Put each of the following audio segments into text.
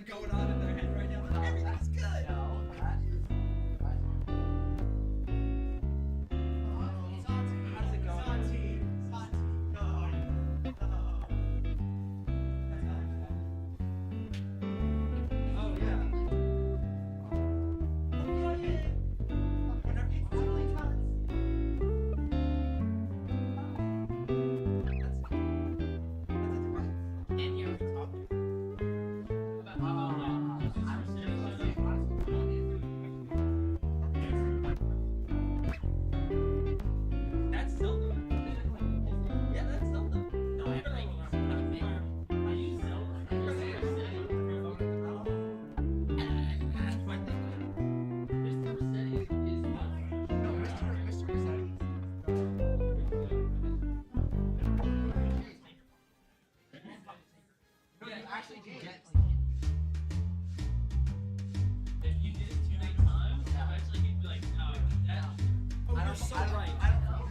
going on in their head right now. Everything's good. How's it going? Oh yeah. That's Zelda. Yeah, that's Zelda. No, I use Zelda. Actually, you get. If you did it too many times, eventually he'd be like, no, that. Oh, you're so right. I don't know.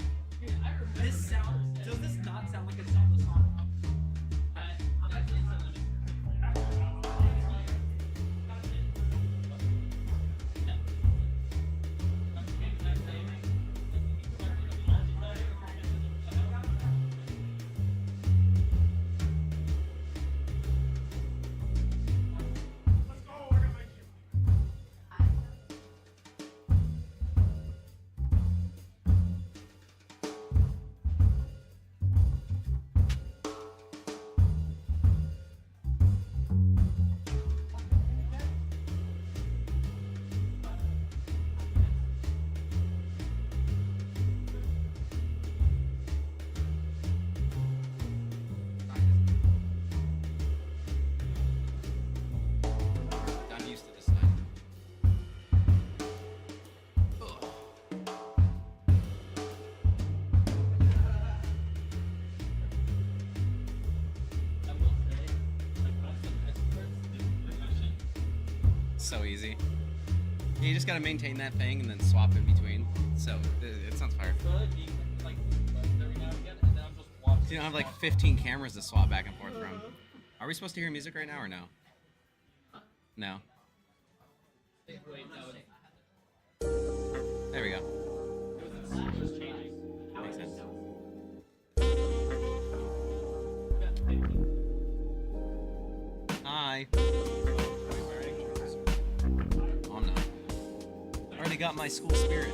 This sound, does this not sound like a Zelda song? I'm used to this night. So easy. You just gotta maintain that thing and then swap in between. So it sounds fire. You don't have like 15 cameras to swap back and forth from. Are we supposed to hear music right now or no? No. There we go. Makes sense. Hi. Oh, I'm not. Already got my school spirit.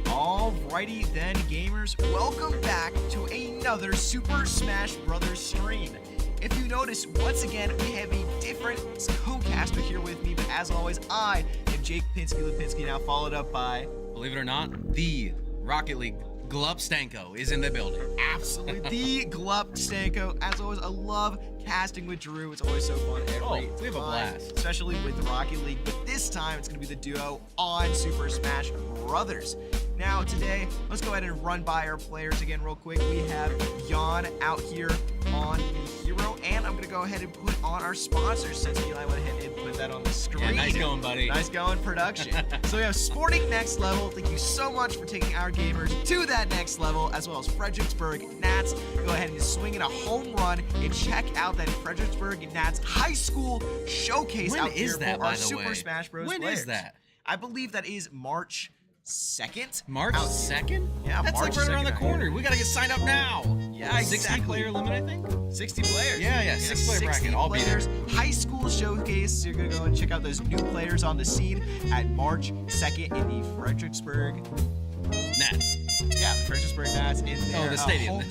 Alrighty then, gamers, welcome back to another Super Smash Bros. Stream. If you notice, once again, we have a different co-caster here with me, but as always, I am Jake Lipinski, now followed up by... Believe it or not, the Rocket League Glup Stanko is in the building. Absolutely, the Glup Stanko. As always, I love casting with Drew. It's always so fun every we have a time, blast. especially with Rocket League. But this time, it's going to be the duo on Super Smash Brothers. Now, today, let's go ahead and run by our players again real quick. We have Jan out here on the hero, and I'm going to go ahead and put on our sponsors since Eli went ahead and put that on the screen. Yeah, nice going, buddy. Nice going, production. So we have Sporting Next Level. Thank you so much for taking our gamers to that next level, as well as Fredericksburg Nats. Go ahead and swing in a home run and check out that Fredericksburg Nats high school showcase When out here is that, for by our the Super way? Smash Bros. When players. is that? I believe that is March 2nd. March 2nd? Yeah, That's March like right around the 2nd. corner. We gotta get signed up now. Yeah, 60 exactly. player limit, I think. 60 players. Yeah, 6 player bracket. I'll be there. High school showcase. So you're going to go and check out those new players on the scene at March 2nd in the Fredericksburg. Nats. Yeah, the Fredericksburg Nats in their Oh, the stadium. home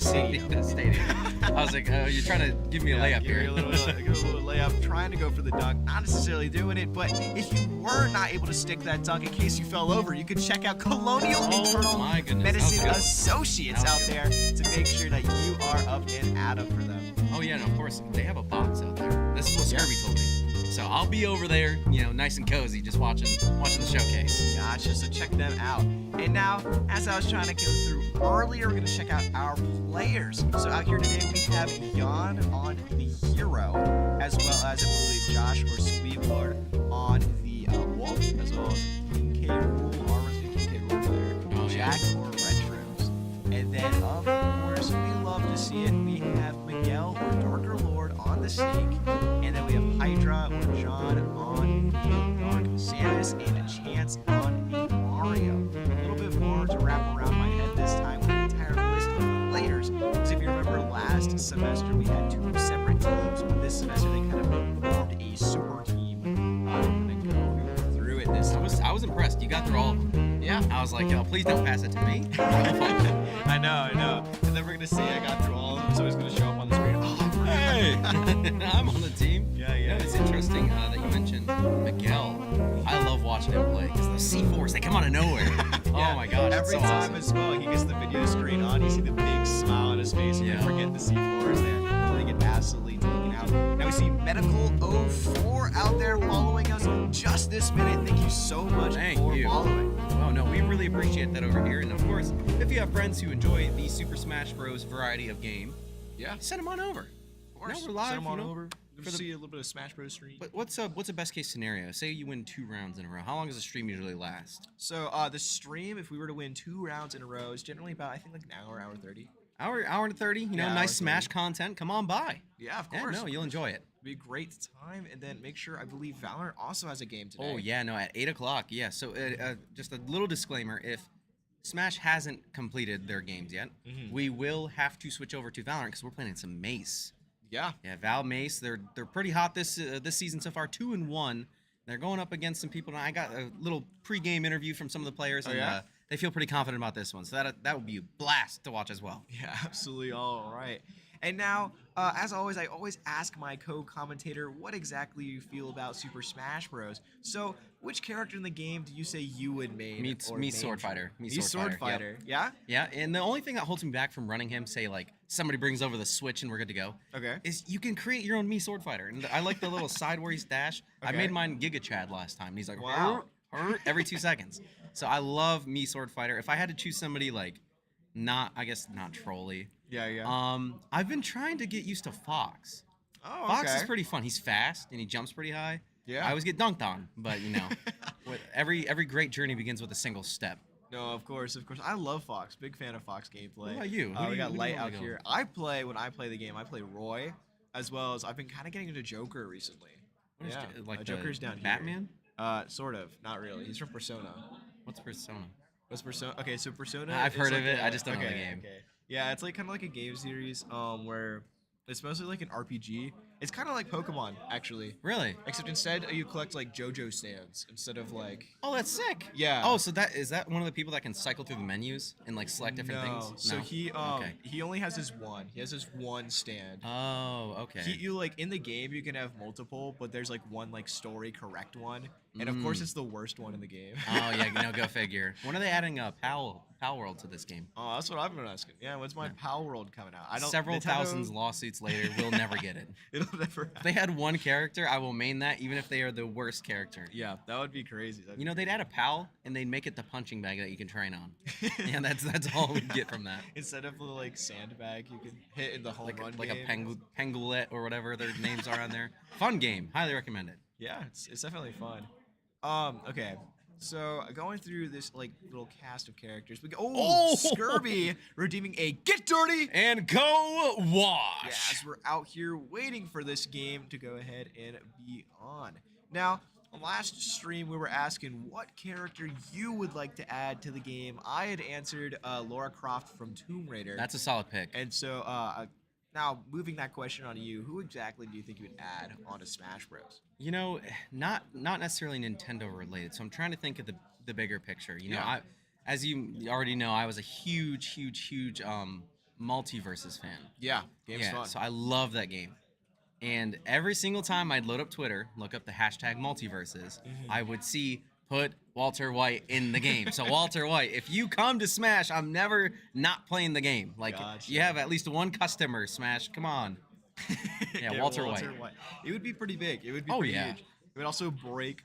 The stadium. I was like, oh, you're trying to give me a layup give here. me a little layup, trying to go for the dunk, not necessarily doing it, but if you were not able to stick that dunk in case you fell over, you could check out Colonial Internal my goodness, Medicine that was good. Associates That out was there to make sure that you are up and at 'em for them. Oh yeah, and of course they have a box out there. This is what Scurvy told me. So I'll be over there, nice and cozy, just watching the showcase. Gotcha, so check them out. And now, as I was trying to go through earlier, we're going to check out our players. So out here today, we have Jan on the Hero, as well as, I believe, Josh or Sweetlord on the Wolf, as well as King K. Rool, King K. Rool there, Oh, yeah. Jack or Retros. And then, of course, we love to see it, we have Miguel or Darker Lord on the Snake, and then we have Hydra or John on the Dark Samus, and a Chance on the Mario. A little bit more to wrap around my head this time with the entire list of players. Because if you remember last semester, we had 2 separate teams, but this semester they kind of formed a super team. I'm going to go through it this time. I was impressed. You got through all of them. Yeah. I was like, please don't pass it to me. I know. And then we're going to say I got through all of them, so it's going to show up on the screen. Oh, Hey, I'm on the team. Yeah. It's interesting that you mentioned Miguel. I love watching him play because those C4s, they come out of nowhere. Yeah, Oh my gosh, it's every so time awesome. as well, he gets the video screen on, you see the big smile on his face, and you Yeah. forget the C4s there. They get absolutely taken out. Now we see Medical 04 out there following us just this minute. Thank you so much Thank for you. following. Oh no, we really appreciate that over here. And of course, if you have friends who enjoy the Super Smash Bros. Variety of game, Yeah, send them on over. of course. Now we're live, Send them on you know, over. Good for to the- see a little bit of Smash Bros. Stream. But what's a best case scenario? Say you win 2 rounds in a row. How long does the stream usually last? So the stream, if we were to win 2 rounds in a row, is generally about, I think, like an hour, hour 30. Hour and 30. Yeah, hour Nice Smash 30. content. Come on by. Yeah, of Yeah, course. no, you'll enjoy it. Be a great time, and then make sure, I believe Valorant also has a game today. Oh yeah, no, at 8 o'clock. Yeah. So just a little disclaimer: if Smash hasn't completed their games yet, we will have to switch over to Valorant because we're playing some Mace. Yeah. Yeah, Val Mace. They're pretty hot this season so far. 2-1. They're going up against some people. And I got a little pregame interview from some of the players, and yeah? they feel pretty confident about this one. So that would be a blast to watch as well. Yeah, absolutely. All right. And now, as always, I always ask my co-commentator what exactly you feel about Super Smash Bros. So, which character in the game do you say you would main? Me or Sword Fighter. Me He's Sword Sword Fighter, Fighter. Yeah? Yeah, and the only thing that holds me back from running him, say like somebody brings over the Switch and we're good to go, Okay. is you can create your own Me Sword Fighter. And I like the little sideways dash. I Okay. made mine Giga Chad last time. And he's like, Wow. every 2 seconds. So I love Me Sword Fighter. If I had to choose somebody like not Trolly. Yeah. I've been trying to get used to Fox. Oh, Fox okay. is pretty fun. He's fast and he jumps pretty high. Yeah. I always get dunked on, but with every great journey begins with a single step. No, of course. I love Fox. Big fan of Fox gameplay. What about you? Who do We you- got who do you Light wanna out go here. When I play the game, I play Roy, as well as I've been kind of getting into Joker recently. What is Yeah. like the Joker's down here. Batman? Sort of. Not really. He's from Persona. What's Persona? What's Persona? Okay, so Persona. I've is heard of like it, I just don't know the game. Okay. Yeah, it's like kind of like a game series, where it's mostly like an RPG. It's kind of like Pokemon, actually, Really? except instead you collect like JoJo stands instead of like. Oh, that's sick. Yeah. Oh, so is that one of the people that can cycle through the menus and like select different things? So Okay. he only has his one. He has his one stand. Oh, okay. You like in the game you can have multiple, but there's like one like story correct one, and of course it's the worst one in the game. Oh yeah, no, go figure. When are they adding Pal World to this game? Oh, that's what I've been asking. Yeah, when's my Pal World coming out? I don't. Several Nintendo- thousands lawsuits later, we'll never get it. It'll never. If they had one character, I will main that, even if they are the worst character. Yeah, that would be crazy. They'd add a pal and they'd make it the punching bag that you can train on. Yeah, that's all we'd get from that. Instead of the like sandbag, you can hit in the home run Like game. a Pengulet or whatever their names are on there. Fun game, highly recommend it. Yeah, it's definitely fun. Okay. So going through this like little cast of characters, we go. Oh! Scurvy redeeming a get dirty. And go Yeah, wash. as we're out here waiting for this game to go ahead and be on. Now, last stream we were asking what character you would like to add to the game. I had answered Lara Croft from Tomb Raider. That's a solid pick. And so now moving that question on to you, who exactly do you think you would add onto Smash Bros? Not necessarily Nintendo related. So I'm trying to think of the bigger picture. Yeah. As you already know, I was a huge Multiverses fan. Yeah, game's fun. So I love that game. And every single time I'd load up Twitter, look up the hashtag Multiverses, I would see put Walter White in the game. So Walter White, if you come to Smash, I'm never not playing the game. Like Gotcha. you have at least one customer, Smash. Come on. Yeah, Get Walter White. It would be pretty big. It would be Oh, pretty yeah. huge. It would also break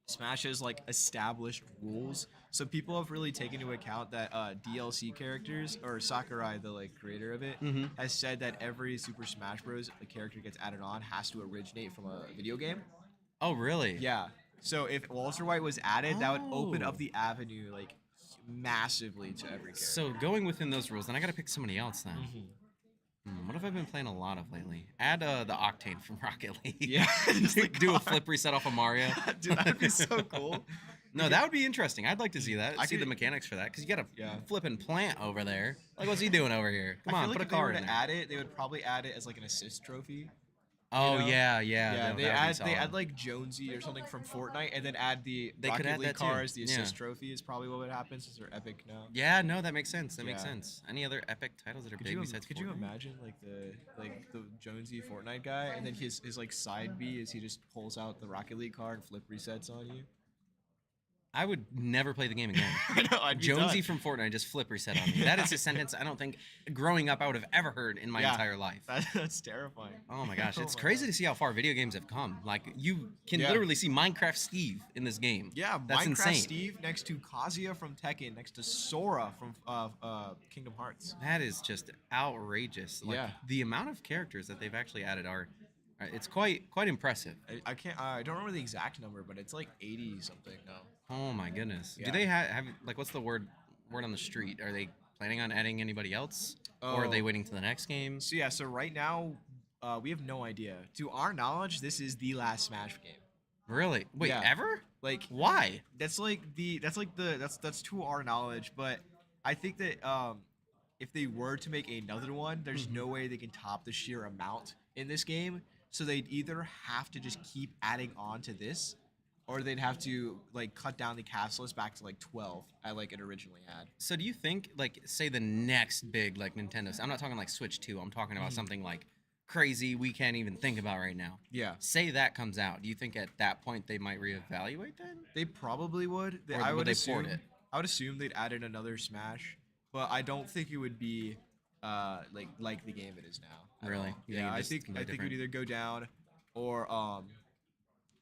Smash's like established rules. So people have really taken into account that DLC characters, or Sakurai, the like creator of it, Mhm. has said that every Super Smash Bros. A character gets added on has to originate from a video game. Oh, really? Yeah. So if Walter White was added, that would open Oh. up the avenue like massively to every character. So going within those rules, then I gotta pick somebody else then. What have I been playing a lot of lately? Add the Octane from Rocket League. Yeah, just the Do a car. flip reset off of Mario. Dude, that'd be so cool. No, that would be interesting. I'd like to see that. I See the could- mechanics for that, because you got a Yeah. flipping plant over there. Like, what's he doing over here? Come I on, feel like put a if they were car to in there. add it, they would probably add it as like an assist trophy. Oh know? yeah, Yeah, that would they be add solid. like Jonesy or something from Fortnite, and then add the They could Rocket add League that too. cars. The assist Yeah. trophy is probably what would happen since they're epic now. Yeah, no, that makes sense. That makes Yeah. sense. Any other epic titles that are big besides Could you Fortnite? imagine like the Jonesy Fortnite guy, and then his like side B is he just pulls out the Rocket League car and flip resets on you? I would never play the game again. I know, I'd be Jonesy done. from Fortnite just flip reset on me. That is a sentence I don't think growing up I would have ever heard in my Yeah. entire life. That's terrifying. Oh my gosh, Oh it's my crazy God. to see how far video games have come. Like you can Yeah. literally see Minecraft Steve in this game. Yeah, That's Minecraft insane. Steve next to Kazuya from Tekken, next to Sora from Kingdom Hearts. That is just outrageous. Like, Yeah. the amount of characters that they've actually added are it's quite impressive. I can't. I don't remember the exact number, but it's like 80 something now. Oh my goodness. Yeah. Do they have like what's the word on the street? Are they planning on adding anybody else, or are they Oh. waiting to the next game? So yeah, so right now, we have no idea. To our knowledge, this is the last Smash game. Really? Wait, Yeah. ever? Like Why? that's to our knowledge, but I think that if they were to make another one, there's no way they can top the sheer amount in this game. So they'd either have to just keep adding on to this, or they'd have to like cut down the cast list back to like 12 I like it originally had. So do you think like say the next big like Nintendo? I'm not talking like Switch 2. I'm talking about something like crazy we can't even think about right now. Yeah, Say that comes out. Do you think at that point they might reevaluate then? they probably would. Or I would would they assume. port it? I would assume they'd add in another Smash, but I don't think it would be like the game it is now. at Really? all. You Yeah, think I it's think completely it would different? either go down, or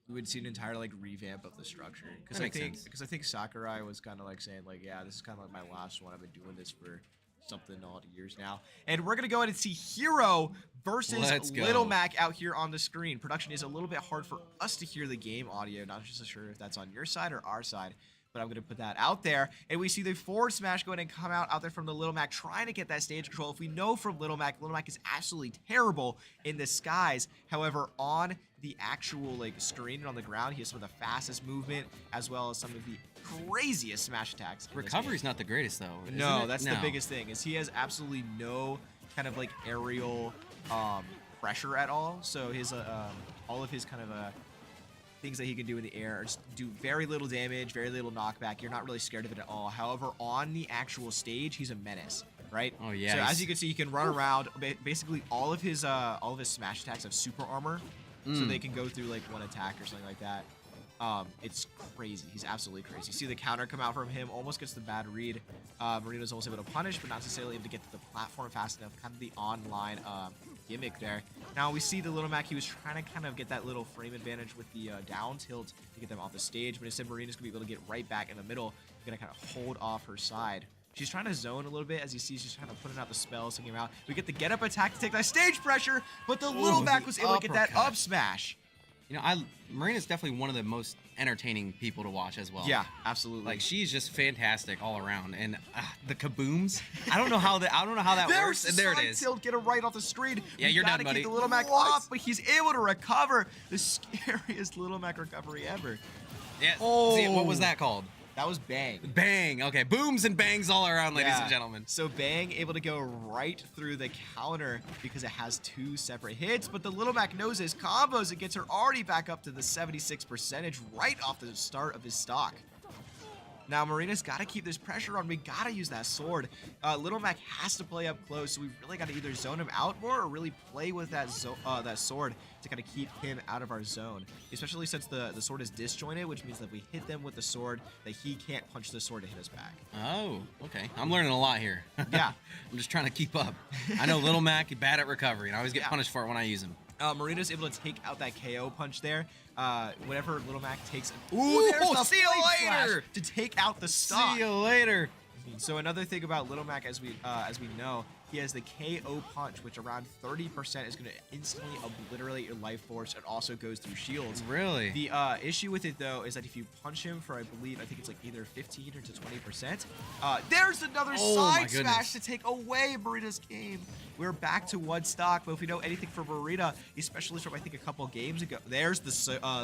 we would see an entire like revamp of the structure. That makes sense. Because I think Sakurai was kind of like saying like, yeah, this is kind of like my last one. I've been doing this for something odd years now, and we're gonna go ahead and see Hero versus Let's go. Little Mac out here on the screen. Production is a little bit hard for us to hear the game audio. Not just sure if that's on your side or our side, but I'm going to put that out there. And we see the forward smash go ahead and come out there from the Little Mac, trying to get that stage control. If we know from Little Mac is absolutely terrible in the skies. However, on the actual like screen and on the ground, he has some of the fastest movement, as well as some of the craziest smash attacks. in this game. Recovery's not the greatest though. isn't No, it? that's the biggest thing, is he has absolutely no kind of like aerial pressure at all. So his all of his kind of things that he can do in the air just do very little damage, very little knockback. You're not really scared of it at all. However, on the actual stage, he's a menace, right? Oh, yeah, So he's- as you can see, he can run around. Basically, all of his smash attacks have super armor, so they can go through like one attack or something like that. It's crazy. He's absolutely crazy. You see the counter come out from him, almost gets the bad read. Marino's almost able to punish, but not necessarily able to get to the platform fast enough. Kind of the online gimmick there. Now we see the Little Mac, he was trying to kind of get that little frame advantage with the down tilt to get them off the stage, but instead Marina's going to be able to get right back in the middle, going to kind of hold off her side. She's trying to zone a little bit. As you see, she's trying to putting out the spells, taking him out. We get the get up attack to take that stage pressure, but the Little Mac was able to get that uppercut. up smash. You know, Marina's definitely one of the most entertaining people to watch as well. Yeah, absolutely. Like she's just fantastic all around, and the kabooms. I don't know how that There's works. the And there it side is. tilt, get him right off the screen. Yeah, We you're gotta done, buddy. keep the Little Mac What? off, but he's able to recover. The scariest Little Mac recovery ever. Yeah. Oh. See, what was that called? That was Bang. Bang. Okay, booms and bangs all around, ladies Yeah. and gentlemen. So Bang able to go right through the counter because it has two separate hits, but the Little Mac knows his combos. It gets her already back up to the 76% right off the start of his stock. Now Marina's got to keep this pressure on. We got to use that sword. Little Mac has to play up close, so we really got to either zone him out more or really play with that sword to kind of keep him out of our zone. Especially since the sword is disjointed, which means that if we hit them with the sword, that he can't punch the sword to hit us back. Oh, okay. I'm learning a lot here. Yeah. I'm just trying to keep up. I know Little Mac is bad at recovery, and I always get Yeah. punished for it when I use him. Marina's able to take out that KO punch there. Whenever Little Mac takes an Ooh, there's the see you Flame Slash later! to take out the stock. See you later. So another thing about Little Mac, as we know, he has the KO punch, which around 30% is going to instantly obliterate your life force, and also goes through shields. Really? The issue with it though is that if you punch him for, I think it's like either 15 or to 20%, there's another Oh my side goodness. smash to take away Marina's game. We're back to one stock, but if we know anything from Marina, especially from I think a couple games ago, there's the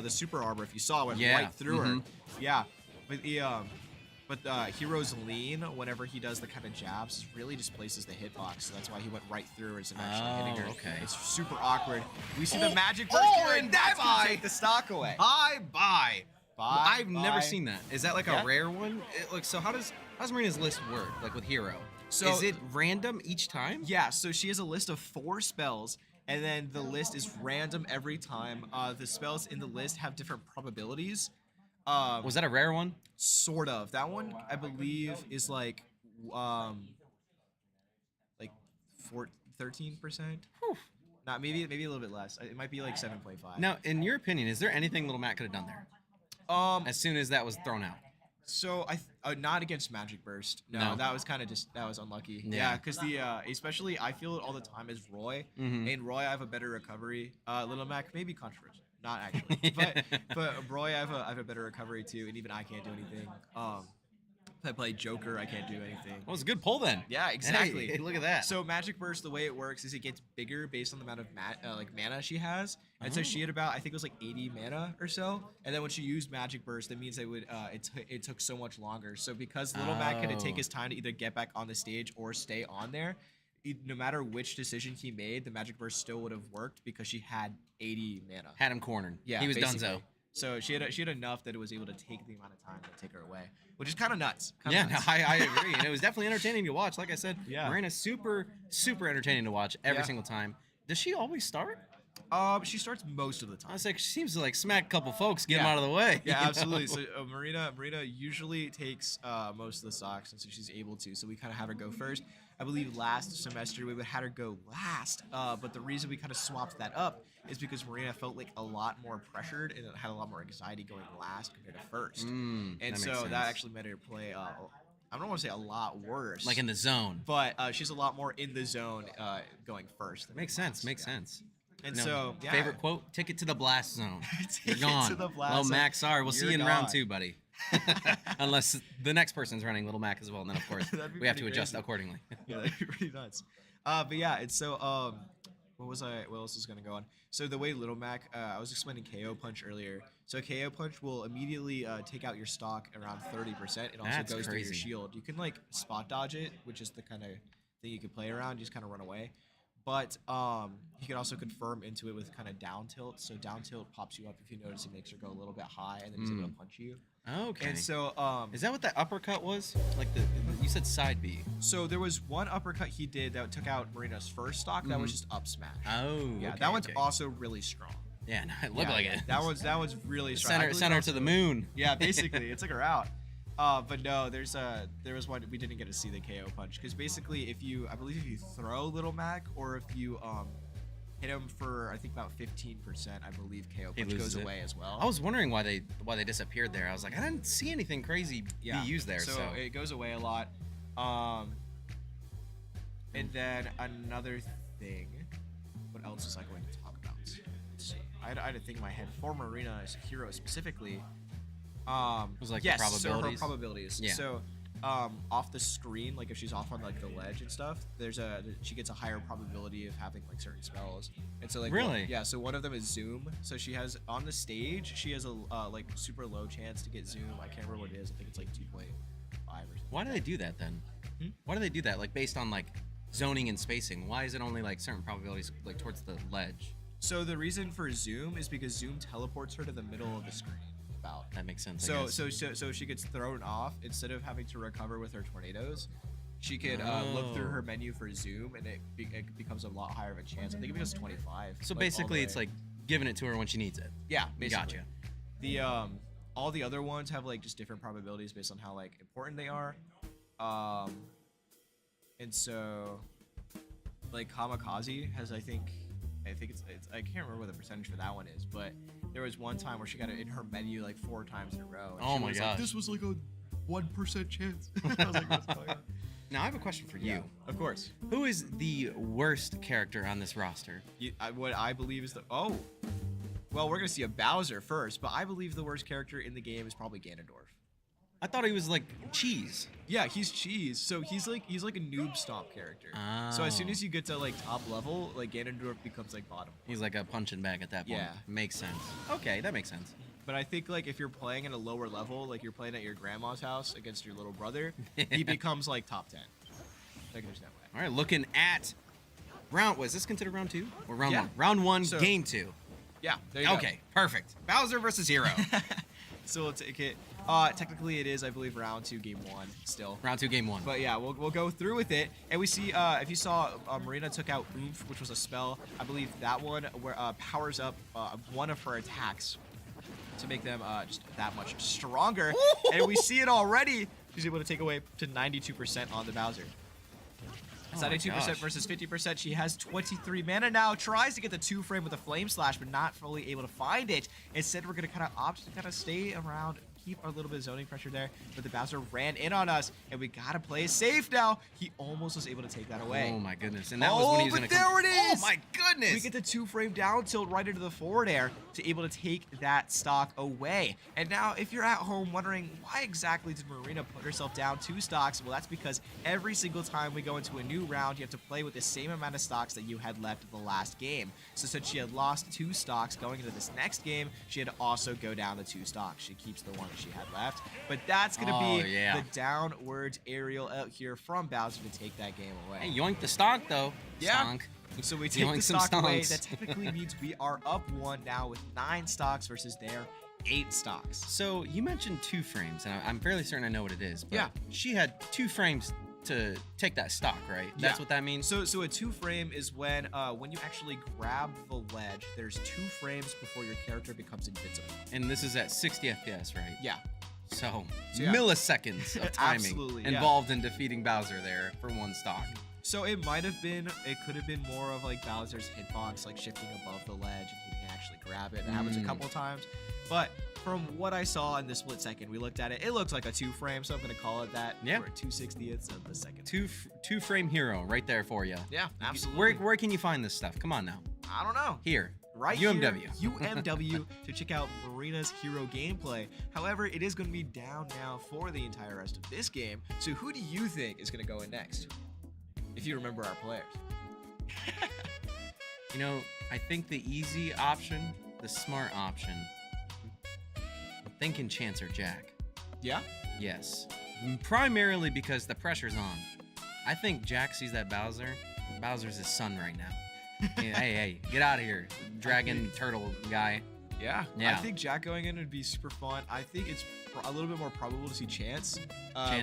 super armor. If you saw, it went Yeah. right through her. Yeah, but the Hero's lean, whenever he does the kind of jabs, really displaces the hitbox. So that's why he went right through her instead of actually hitting her. Okay. It's super awkward. We see the magic burst here, and that's gonna take the stock away. Bye. I've never bye. seen that. Is that like Yeah. a rare one? So how does Marina's list work? Like with Hero? So- is it random each time? Yeah, so she has a list of 4 spells, and then the list is random every time. The spells in the list have different probabilities. Was that a rare one? Sort of. That one, I believe, is like 13%. Not maybe a little bit less. It might be like 7.5. Now, in your opinion, is there anything Little Mac could have done there? As soon as that was thrown out. So not against Magic Burst. No, that was kind of that was unlucky. Yeah. Yeah, because especially I feel it all the time as Roy. And Roy, I have a better recovery. Little Mac maybe controversial. Not actually, but Roy, I have a better recovery too, and even I can't do anything. If I play Joker, I can't do anything. Well, it was a good pull then. Yeah, exactly. Hey, look at that. So Magic Burst, the way it works is it gets bigger based on the amount of mana she has, and so she had about, I think it was like 80 mana or so, and then when she used Magic Burst, that means it took so much longer. So because Little Mac had to take his time to either get back on the stage or stay on there, no matter which decision he made, the Magic Burst still would have worked because she had 80 mana. Had him cornered. Yeah, he was basically. donezo. So she had enough that it was able to take the amount of time to take her away, which is kind of nuts. Yeah, no, I agree. And it was definitely entertaining to watch. Like I said, Yeah. Marina's super entertaining to watch every Yeah. single time. Does she always start? She starts most of the I time. was like, she seems to like smack a couple folks, get them Yeah. out of the way. Yeah, you know? absolutely. So Marina usually takes most of the stocks, and so she's able to. So we kind of have her go first. I believe last semester we would have her go last, but the reason we kind of swapped that up is because Marina felt like a lot more pressured and had a lot more anxiety going last compared to first. that And makes so sense. that actually made her play. I don't want to say a lot worse, Like in the zone. but she's a lot more in the zone going first. than Makes last. sense. Makes Yeah. sense. And No, so, yeah. favorite quote: "Ticket to the blast zone." You're Ticket gone. to the blast Well, zone. Mac, sorry, we'll see you You're in round gone. 2, buddy. Unless the next person's running Little Mac as well, and then of course That'd be we have to pretty adjust crazy. accordingly. Yeah, that'd be pretty nuts. But yeah, it's so what else was gonna go on? So the way Little Mac, I was explaining KO Punch earlier. So KO Punch will immediately take out your stock around 30%. It also That's goes through your crazy. shield. You can like spot dodge it, which is the kind of thing you can play around. You just kind of run away. But you can also confirm into it with kind of down tilt. So down tilt pops you up if you notice it makes her go a little bit high, and then he's able to punch you. Okay. And so Is that what that uppercut was? Like you said side B. so there was one uppercut he did that took out Marina's first stock. That was just up smash. Oh. Yeah, okay, that one's okay. also really strong. Yeah, no, it looked Yeah, like yeah, it. That was really strong. I believe Center also- to the moon. Yeah, basically, it took her out. But no, there was one we didn't get to see the KO punch because basically, I believe if you throw Little Mac or if you hit him for I think about 15%, I believe KO He punch loses goes it. away as well. I was wondering why they disappeared there. I was like, I didn't see anything crazy be used there. So, it goes away a lot. And then another thing, what else was I going to talk about? Let's see. I had to think in my head for Marina's hero specifically. was like the yes, probabilities? so her probabilities. Yeah. So off the screen, like if she's off on like the ledge and stuff, she gets a higher probability of having like certain spells. And so like Really? yeah. So one of them is Zoom. So she has on the stage, she has a like super low chance to get Zoom. I can't remember what it is. I think it's like 2.5 or something. why do they do that then? Hmm? Why do they do that? Like based on like zoning and spacing. Why is it only like certain probabilities like towards the ledge? So the reason for Zoom is because Zoom teleports her to the middle of the screen. About. That makes sense. I So guess. so she gets thrown off instead of having to recover with her tornadoes. She could look through her menu for Zoom, and it becomes a lot higher of a chance. I think it becomes 25. So like, basically, all it's the way. like giving it to her when she needs it. yeah, basically. Gotcha. The all the other ones have like just different probabilities based on how like important they are. And so, like Kamikaze has, I think it's I can't remember what the percentage for that one is, but there was one time where she got it in her menu like 4 times in a row. And Oh she my was gosh. Like, this was like a 1% chance. I was like, what's going on? Now I have a question for you. Of course. Who is the worst character on this roster? What I believe is well, we're gonna see a Bowser first, but I believe the worst character in the game is probably Ganondorf. I thought he was like cheese. Yeah, he's cheese. So he's like a noob stomp character. So as soon as you get to like top level, like Ganondorf becomes like bottom. He's like a punching bag at that point. Yeah. Makes sense. Okay, that makes sense. But I think like if you're playing at a lower level, like you're playing at your grandma's house against your little brother, he becomes like top 10. Like there's no way. All right, looking at round. Was this considered round 2 or round Yeah. 1? Round 1, So- game 2. Yeah, there you go. Okay, perfect. Bowser versus Hero. So we'll take it. Technically it is, I believe, round 2, game 1 still. Round 2, game 1. But yeah, we'll go through with it, and we see if you saw Marina took out Oomph, which was a spell. I believe that one where powers up one of her attacks to make them just that much stronger. And we see it already. She's able to take away to 92% on the Bowser. Oh my 92% gosh. versus 50%. She has 23 mana now. Tries to get the 2-frame with a Flame Slash, but not fully able to find it. Instead, we're going to kind of opt to kind of stay around, keep our little bit of zoning pressure there. But the Bowser ran in on us, and we got to play safe now. He almost was able to take that away. Oh my goodness. And that was when he was but going to there it is! Oh my goodness. We get the 2-frame down tilt right into the forward air to able to take that stock away. And now, if you're at home wondering why exactly did Marina put herself down 2 stocks, well, that's because every single time we go into a new round, you have to play with the same amount of stocks that you had left in the last game. So since she had lost 2 stocks going into this next game, she had to also go down the 2 stocks. She keeps the one that she had left. But that's going to be the downwards aerial out here from Bowser to take that game away. Hey, yoink the stock, though. Yeah. Stonk. So we take Yoink the some stock away. stonks. That technically means we are up 1 now with 9 stocks versus their 8 stocks. So you mentioned 2 frames, and I'm fairly certain I know what it is. But Yeah. she had 2 frames to take that stock, right? That's what that means? So a 2-frame is when you actually grab the ledge, there's 2 frames before your character becomes invincible. And this is at 60 FPS, right? Yeah. So, yeah. milliseconds of timing Absolutely, yeah. involved in defeating Bowser there for 1 stock. So it could have been more of like Bowser's hitbox, like shifting above the ledge, and he can actually grab it. It happens a couple of times. But from what I saw in the split second, we looked at it. It looked like a 2-frame, so I'm gonna call it that. Yeah. We're at 2/60ths of the second. 2-frame Hero right there for you. Yeah, absolutely. Where can you find this stuff? Come on now. I don't know. Here. Right UMW. here, UMW, to check out Marina's hero gameplay. However, it is going to be down now for the entire rest of this game. So who do you think is going to go in next? If you remember our players. You know, I think the easy option, the smart option, I'm thinking Chance or Jack. Yeah? Yes. Primarily because the pressure's on. I think Jack sees that Bowser. Bowser's his son right now. Hey, get out of here, dragon turtle guy. Yeah. Yeah. I think Jack going in would be super fun. I think it's a little bit more probable to see Chance.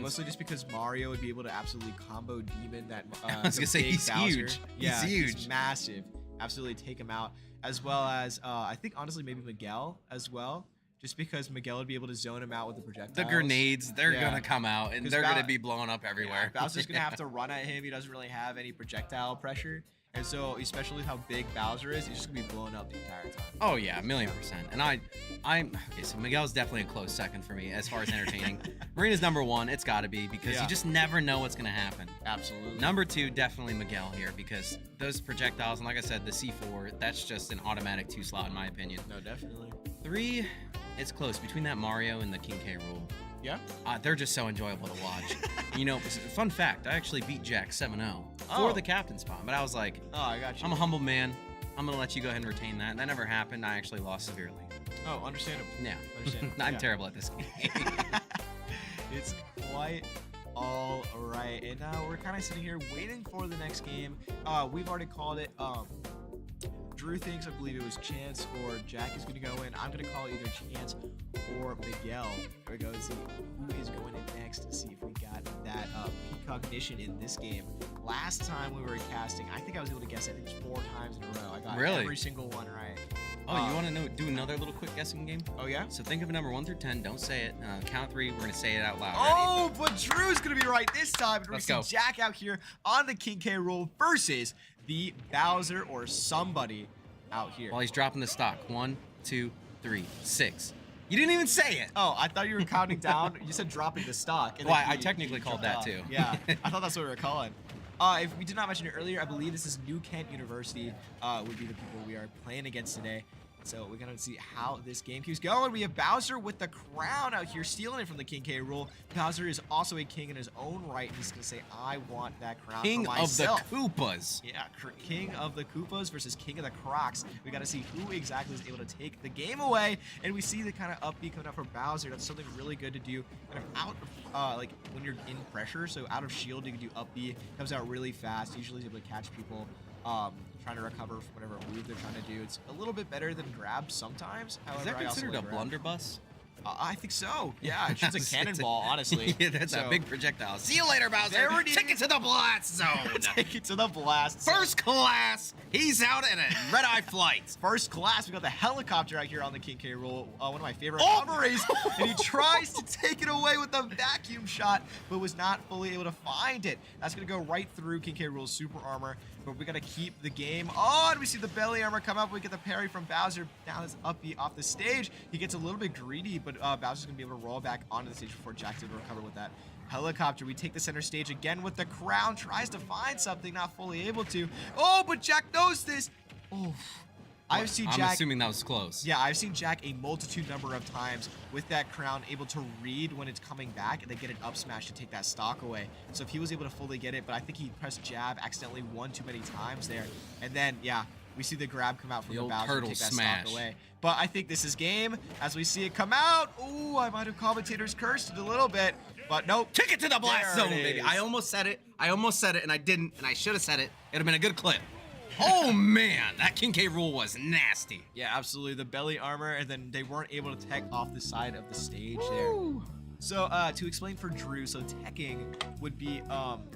Mostly just because Mario would be able to absolutely combo demon that I was gonna say, big he's Bowser. huge. Yeah, He's huge. He's massive. Absolutely take him out. As well as, I think honestly maybe Miguel as well. Just because Miguel would be able to zone him out with the projectiles. The grenades, they're Yeah. gonna come out and 'Cause they're gonna be blowing up everywhere. Yeah, Bowser's gonna have to run at him. He doesn't really have any projectile pressure. And so, especially with how big Bowser is, he's just gonna be blown up the entire time. Oh yeah, 1,000,000%. And I'm okay. So Miguel's definitely a close second for me as far as entertaining. Marina's number 1. It's got to be because Yeah. you just never know what's gonna happen. Absolutely. Number 2, definitely Miguel here because those projectiles and like I said, the C4, that's just an automatic 2 slot in my opinion. No, definitely. 3, it's close between that Mario and the King K. Rool. Yeah. They're just so enjoyable to watch. You know, fun fact, I actually beat Jack 7-0 Oh. for the captain spot, but I was like, Oh, I got you. I'm a humble man. I'm gonna let you go ahead and retain that. That never happened. I actually lost severely. Oh, understandable. Yeah, Understandable. I'm Yeah. terrible at this game. It's quite all right. And now we're kind of sitting here waiting for the next game. We've already called it. Drew thinks, I believe it was Chance or Jack is going to go in. I'm going to call either Chance or Miguel. We're going to see who is going in next to see if we got that peak precognition in this game. Last time we were casting, I think I was able to guess, I think, 4 times in a row. I got Really? every single one right. Oh, you want to know? Do another little quick guessing game? Oh, yeah? So think of a number 1 through 10. Don't say it. Count 3. We're gonna say it out loud. Oh, but Drew's gonna be right this time. We're Let's gonna go. see Jack out here on the King K rule versus the Bowser or somebody out here. While he's dropping the stock. 1, 2, 3, 6. You didn't even say it. Oh, I thought you were counting down. You said dropping the stock. And Well, then I technically called jumped that off. too. Yeah, I thought that's what we were calling. If we did not mention it earlier, I believe this is New Kent University would be the people we are playing against today. So we're going to see how this game keeps going. We have Bowser with the crown out here, stealing it from the King K rule. Bowser is also a king in his own right. He's going to say, I want that crown King for of myself. the Koopas. Yeah, King of the Koopas versus King of the Crocs. We got to see who exactly is able to take the game away. And we see the kind of up B coming out for Bowser. That's something really good to do. Kind of out of, like, when you're in pressure. So out of shield, you can do up B. Comes out really fast. Usually is able to catch people. Trying to recover from whatever move they're trying to do. It's a little bit better than grab sometimes. However, Is that I also considered a like grab. blunderbuss? I think so. Yeah, it's just a cannonball, honestly. Yeah, that's a So, big projectile. See you later, Bowser. There it Take it is. to the blast zone. Take it to the blast. First class. He's out in a red-eye flight. First class, we got the helicopter out here on the King K rule. One of my favorite Oh! robberies. And he tries to take it away with a vacuum shot, but was not fully able to find it. That's going to go right through King K rule's super armor. But we got to keep the game on. We see the belly armor come up. We get the parry from Bowser. Now it's up off the stage. He gets a little bit greedy, but Bowser's going to be able to roll back onto the stage before Jack's able to recover with that helicopter. We take the center stage again with the crown. Tries to find something, not fully able to. Oh, but Jack knows this. Oh, I've seen I'm Jack. assuming that was close. Yeah, I've seen Jack a multitude number of times with that crown able to read when it's coming back and then get an up smash to take that stock away. So if he was able to fully get it, but I think he pressed jab accidentally one too many times there. And then, yeah, we see the grab come out from The the old Bowser to turtle take that smash. stock away. But I think this is game as we see it come out. Ooh, I might have commentators cursed it a little bit, but nope. Take it to the blast There zone, it baby. is. I almost said it, and I didn't, and I should have said it. It'd have been a good clip. Oh, man. That King K rule was nasty. Yeah, absolutely. The belly armor, and then they weren't able to tech off the side of the stage there. So to explain for Drew, so teching would be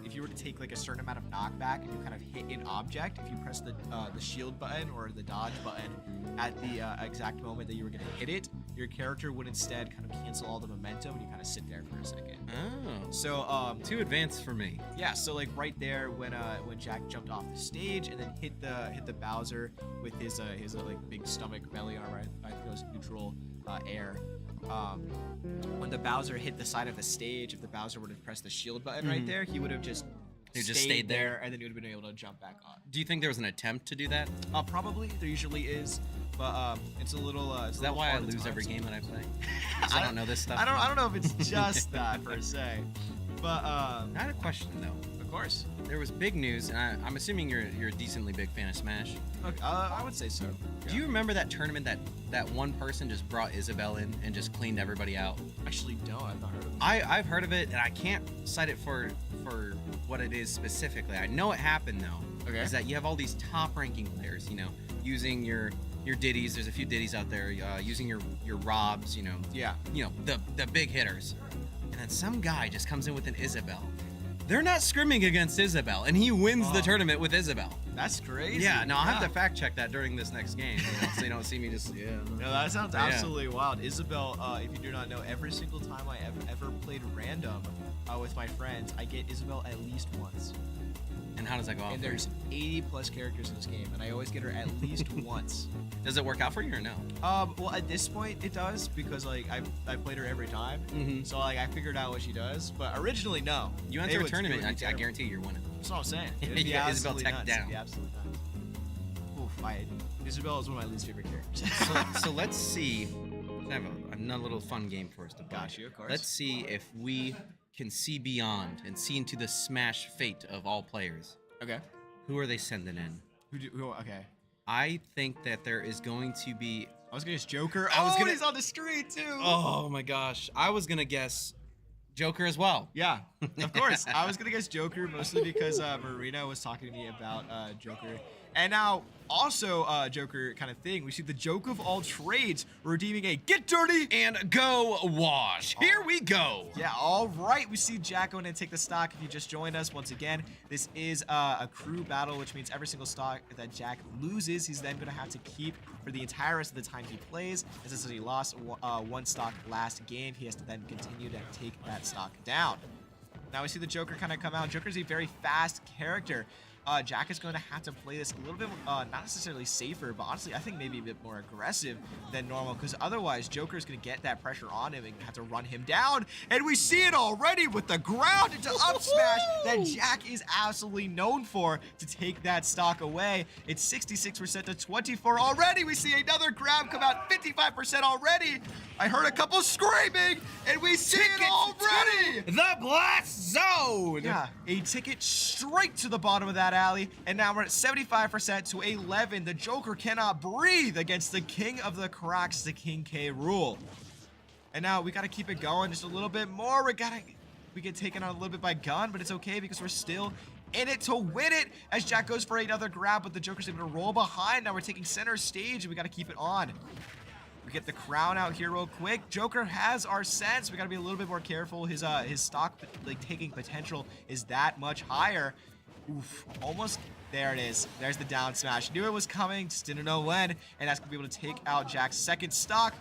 if you were to take like a certain amount of knockback and you kind of hit an object, if you press the shield button or the dodge button at the exact moment that you were going to hit it, your character would instead kind of cancel all the momentum and you kind of sit there for a second. Oh. So Too advanced for me. yeah, so like right there when Jack jumped off the stage and then hit the Bowser with his like big stomach belly armor, I think it was neutral air. When the Bowser hit the side of the stage, if the Bowser would have pressed the shield button right there, he would have just stayed there. and then he would have been able to jump back on. Do you think there was an attempt to do that? Probably there usually is, but it's a little. Is that why I lose every game that I play? 'Cause I don't know this stuff. I don't know if it's just that per se, but I had a question though. of course, There was big news, and I'm assuming you're a decently big fan of Smash. okay, I would say so. Do you remember that tournament that one person just brought Isabelle in and just cleaned everybody out? Actually don't. I've not heard of it. I've heard of it, and I can't cite it for what it is specifically. I know it happened though. Okay. Is that you have all these top-ranking players, you know, using your Diddies. There's a few Diddies out there. Using your Robs, you know. Yeah. You know, the big hitters. And then some guy just comes in with an Isabelle. They're not scrimming against Isabelle, and he wins the tournament with Isabelle. That's crazy. Yeah, no, I'll have to fact check that during this next game, you know, so you don't see me just, No, that sounds Yeah. absolutely wild. Isabelle, if you do not know, every single time I ever played random with my friends, I get Isabelle at least once. And how does that go out And for you? there's 80 plus characters in this game, and I always get her at least once. Does it work out for you or no? Well, at this point it does because like I've played her every time, Mhm. so like I figured out what she does. But originally, no. You It enter a would- it tournament, would be I terrible. guarantee you're winning. That's what I'm saying. It would You be get Isabelle absolutely tech nuts. down. It'd be absolutely nuts. Oof, Isabelle is one of my least favorite characters. So let's see. I have another little fun game for us to play. Got you, of course. Let's see if we can see beyond and see into the Smash fate of all players. Okay. Who are they sending in? Okay. I think that there is going to be. I was gonna guess Joker. I was gonna- He's on the street too. Oh my gosh! I was gonna guess Joker as well. Yeah, of course. I was gonna guess Joker mostly because Marina was talking to me about Joker And now, also Joker kind of thing, we see the joke of all trades redeeming a get dirty And go wash. Here we go. Yeah, all right. We see Jack going to take the stock. If you just joined us, once again, this is a crew battle, which means every single stock that Jack loses, he's then going to have to keep for the entire rest of the time he plays. And since he lost one stock last game, he has to then continue to take that stock down. Now we see the Joker kind of come out. Joker's a very fast character. Jack is going to have to play this a little bit, not necessarily safer, but honestly, I think maybe a bit more aggressive than normal, because otherwise, Joker is going to get that pressure on him and have to run him down. And we see it already with the ground into up smash that Jack is absolutely known for to take that stock away. It's 66% to 24 already. We see another grab come out, 55% already. I heard a couple screaming, and we see it already. The blast zone. Yeah, a ticket straight to the bottom of that alley, and now we're at 75% to 11. The Joker cannot breathe against the king of the cracks, the King K rule. And now we got to keep it going just a little bit more. We get taken out a little bit by gun, but it's okay because we're still in it to win it as Jack goes for another grab, but the Joker's able to roll behind. Now we're taking center stage, and we got to keep it on. We get the crown out here real quick. Joker has our sense. We got to be a little bit more careful. His stock taking potential is that much higher. Oof, almost. There it is. There's the down smash. Knew it was coming, just didn't know when, and that's gonna be able to take out Jack's second stock.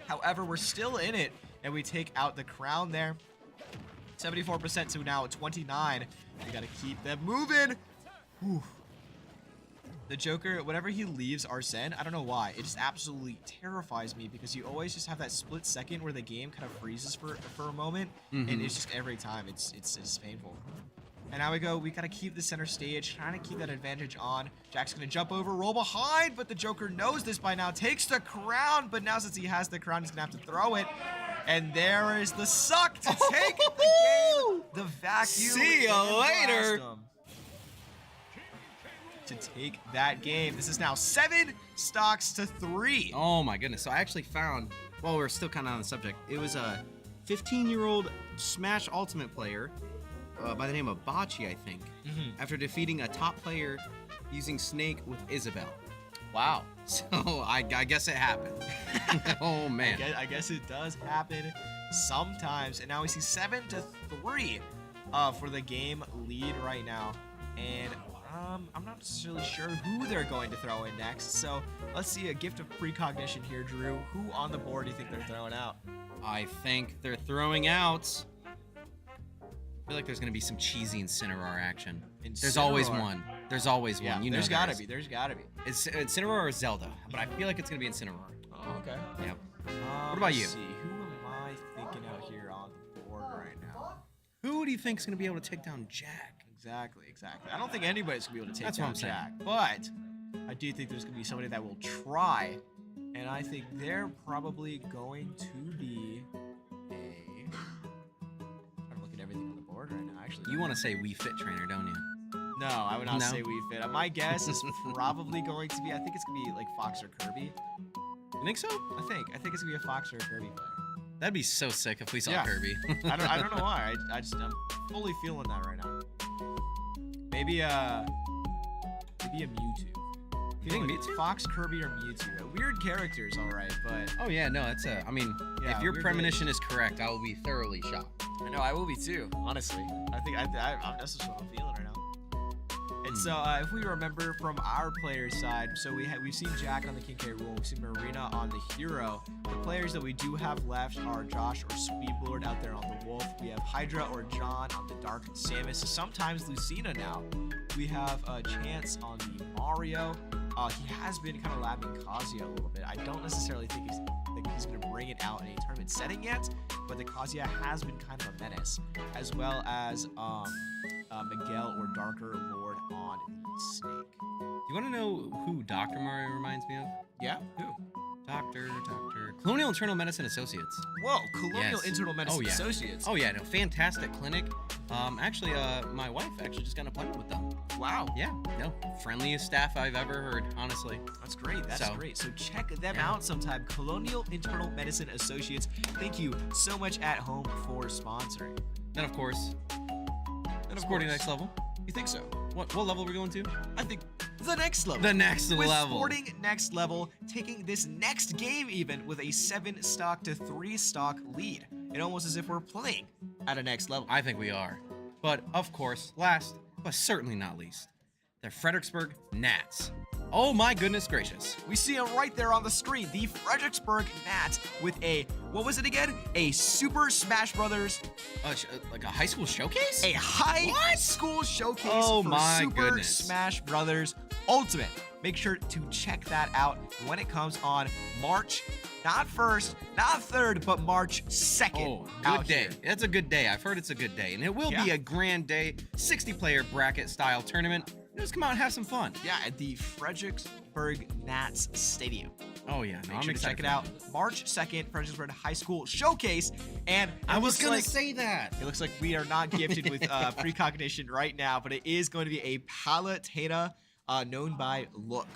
However, we're still in it, and we take out the crown there. 74% to now 29. We gotta keep them moving. Oof. The Joker, whenever he leaves Arsene, I don't know why, it just absolutely terrifies me, because you always just have that split second where the game kind of freezes for a moment, and it's just every time, it's painful. And now we gotta keep the center stage, trying to keep that advantage on. Jack's gonna jump over, roll behind, but the Joker knows this by now, takes the crown, but now since he has the crown, he's gonna have to throw it. And there is the suck to take the game, the vacuum. See you later. To take that game. This is now 7 stocks to 3. Oh my goodness. So I actually found, while we're still kind of on the subject, it was a 15-year-old Smash Ultimate player by the name of Bocce, I think, after defeating a top player using Snake with Isabel. Wow. So I guess it happened. Oh man. I guess it does happen sometimes. And now we see 7 to 3 for the game lead right now. And I'm not necessarily sure who they're going to throw in next. So let's see a gift of precognition here, Drew. Who on the board do you think they're throwing out? I think they're throwing out. I feel like there's gonna be some cheesy Incineroar action. There's always one. There's always one. You know, there's gotta be. There's gotta be. It's Incineroar or Zelda, but I feel like it's gonna be Incineroar. Oh, okay. Yep. What about you? Let's see. Who am I thinking out here on the board right now? Who do you think is gonna be able to take down Jack? Exactly. I don't think anybody's gonna be able to take That's down what I'm saying. Jack, but I do think there's gonna be somebody that will try, and I think they're probably going to be a. I'm looking at everything on the board right now. Actually, You want to say Wii Fit Trainer, don't you? No, I would not No? say Wii Fit. My guess is probably going to be. I think it's gonna be like Fox or Kirby. You think so? I think it's gonna be a Fox or a Kirby player. That'd be so sick if we saw Yeah. Kirby. I don't know why. I'm fully feeling that right now. Maybe a Mewtwo. You think Mewtwo? Fox, Kirby, or Mewtwo. Weird characters, all right, but Oh yeah, no, that's a. I mean, Yeah, if your we're premonition is correct, I will be thoroughly shocked. I know I will be too. Honestly, I think that's just what I'm feeling right now. And so, if we remember from our players' side, so we've seen Jack on the King K rule, we've seen Marina on the Hero. The players that we do have left are Josh or Sweetlord out there on the Wolf. We have Hydra or John on the Dark Samus. Sometimes Lucina now. We have Chance on the Mario. He has been kind of labbing Kazuya a little bit. I don't necessarily think he's going to bring it out in a tournament setting yet, but the Kazuya has been kind of a menace, as well as Miguel or Darker Lord on the Snake. Do you want to know who Dr. Mario reminds me of? Yeah? Who? Doctor. Colonial Internal Medicine Associates. Whoa, Colonial Yes. Internal Medicine Oh, yeah. Associates. Oh yeah, no, fantastic clinic. Actually, my wife actually just got an appointment with them. Wow. Yeah, no, friendliest staff I've ever heard, honestly. That's great. That's So- great. So check them Yeah. out sometime. Colonial Internal Medicine Associates. Thank you so much at home for sponsoring. Then of course, And of Sporting course- Next Level. You think so? What level are we going to? I think the next level. The next with level. Sporting next level, taking this next game even with a 7-stock to 3-stock lead. It almost as if we're playing at a next level. I think we are. But of course, last but certainly not least, the Fredericksburg Gnats. Oh my goodness gracious. We see him right there on the screen, the Fredericksburg Gnats with a, what was it again? A Super Smash Brothers. Like a high school showcase? A high school showcase Oh for my Super goodness. Smash Brothers Ultimate. Make sure to check that out when it comes on March, not 1st, not 3rd, but March 2nd. Oh, out good day. here. It's a good day. I've heard it's a good day. And it will be Yeah. a grand day, 60-player bracket style tournament. Just come out and have some fun. Yeah, at the Fredericksburg Gnats Stadium. Oh yeah, no, Make I'm sure to excited check it for out. that. March 2nd, Fredericksburg High School Showcase. And it I was looks gonna like- say that. It looks like we are not gifted with precognition right now, but it is going to be a Palutena known by Look.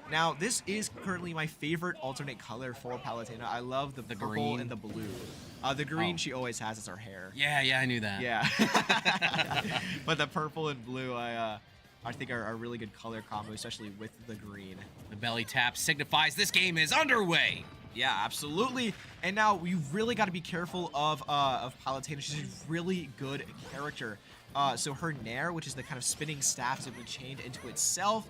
Now, this is currently my favorite alternate color for Palutena. I love the purple green. and the blue. The green Oh. she always has as her hair. Yeah, I knew that. Yeah. But the purple and blue, I think are a really good color combo, especially with the green. The belly tap signifies this game is underway. Yeah, absolutely. And now we've really got to be careful of Palutena. She's a really good character. So her Nair, which is the kind of spinning staff, is able to chain into itself.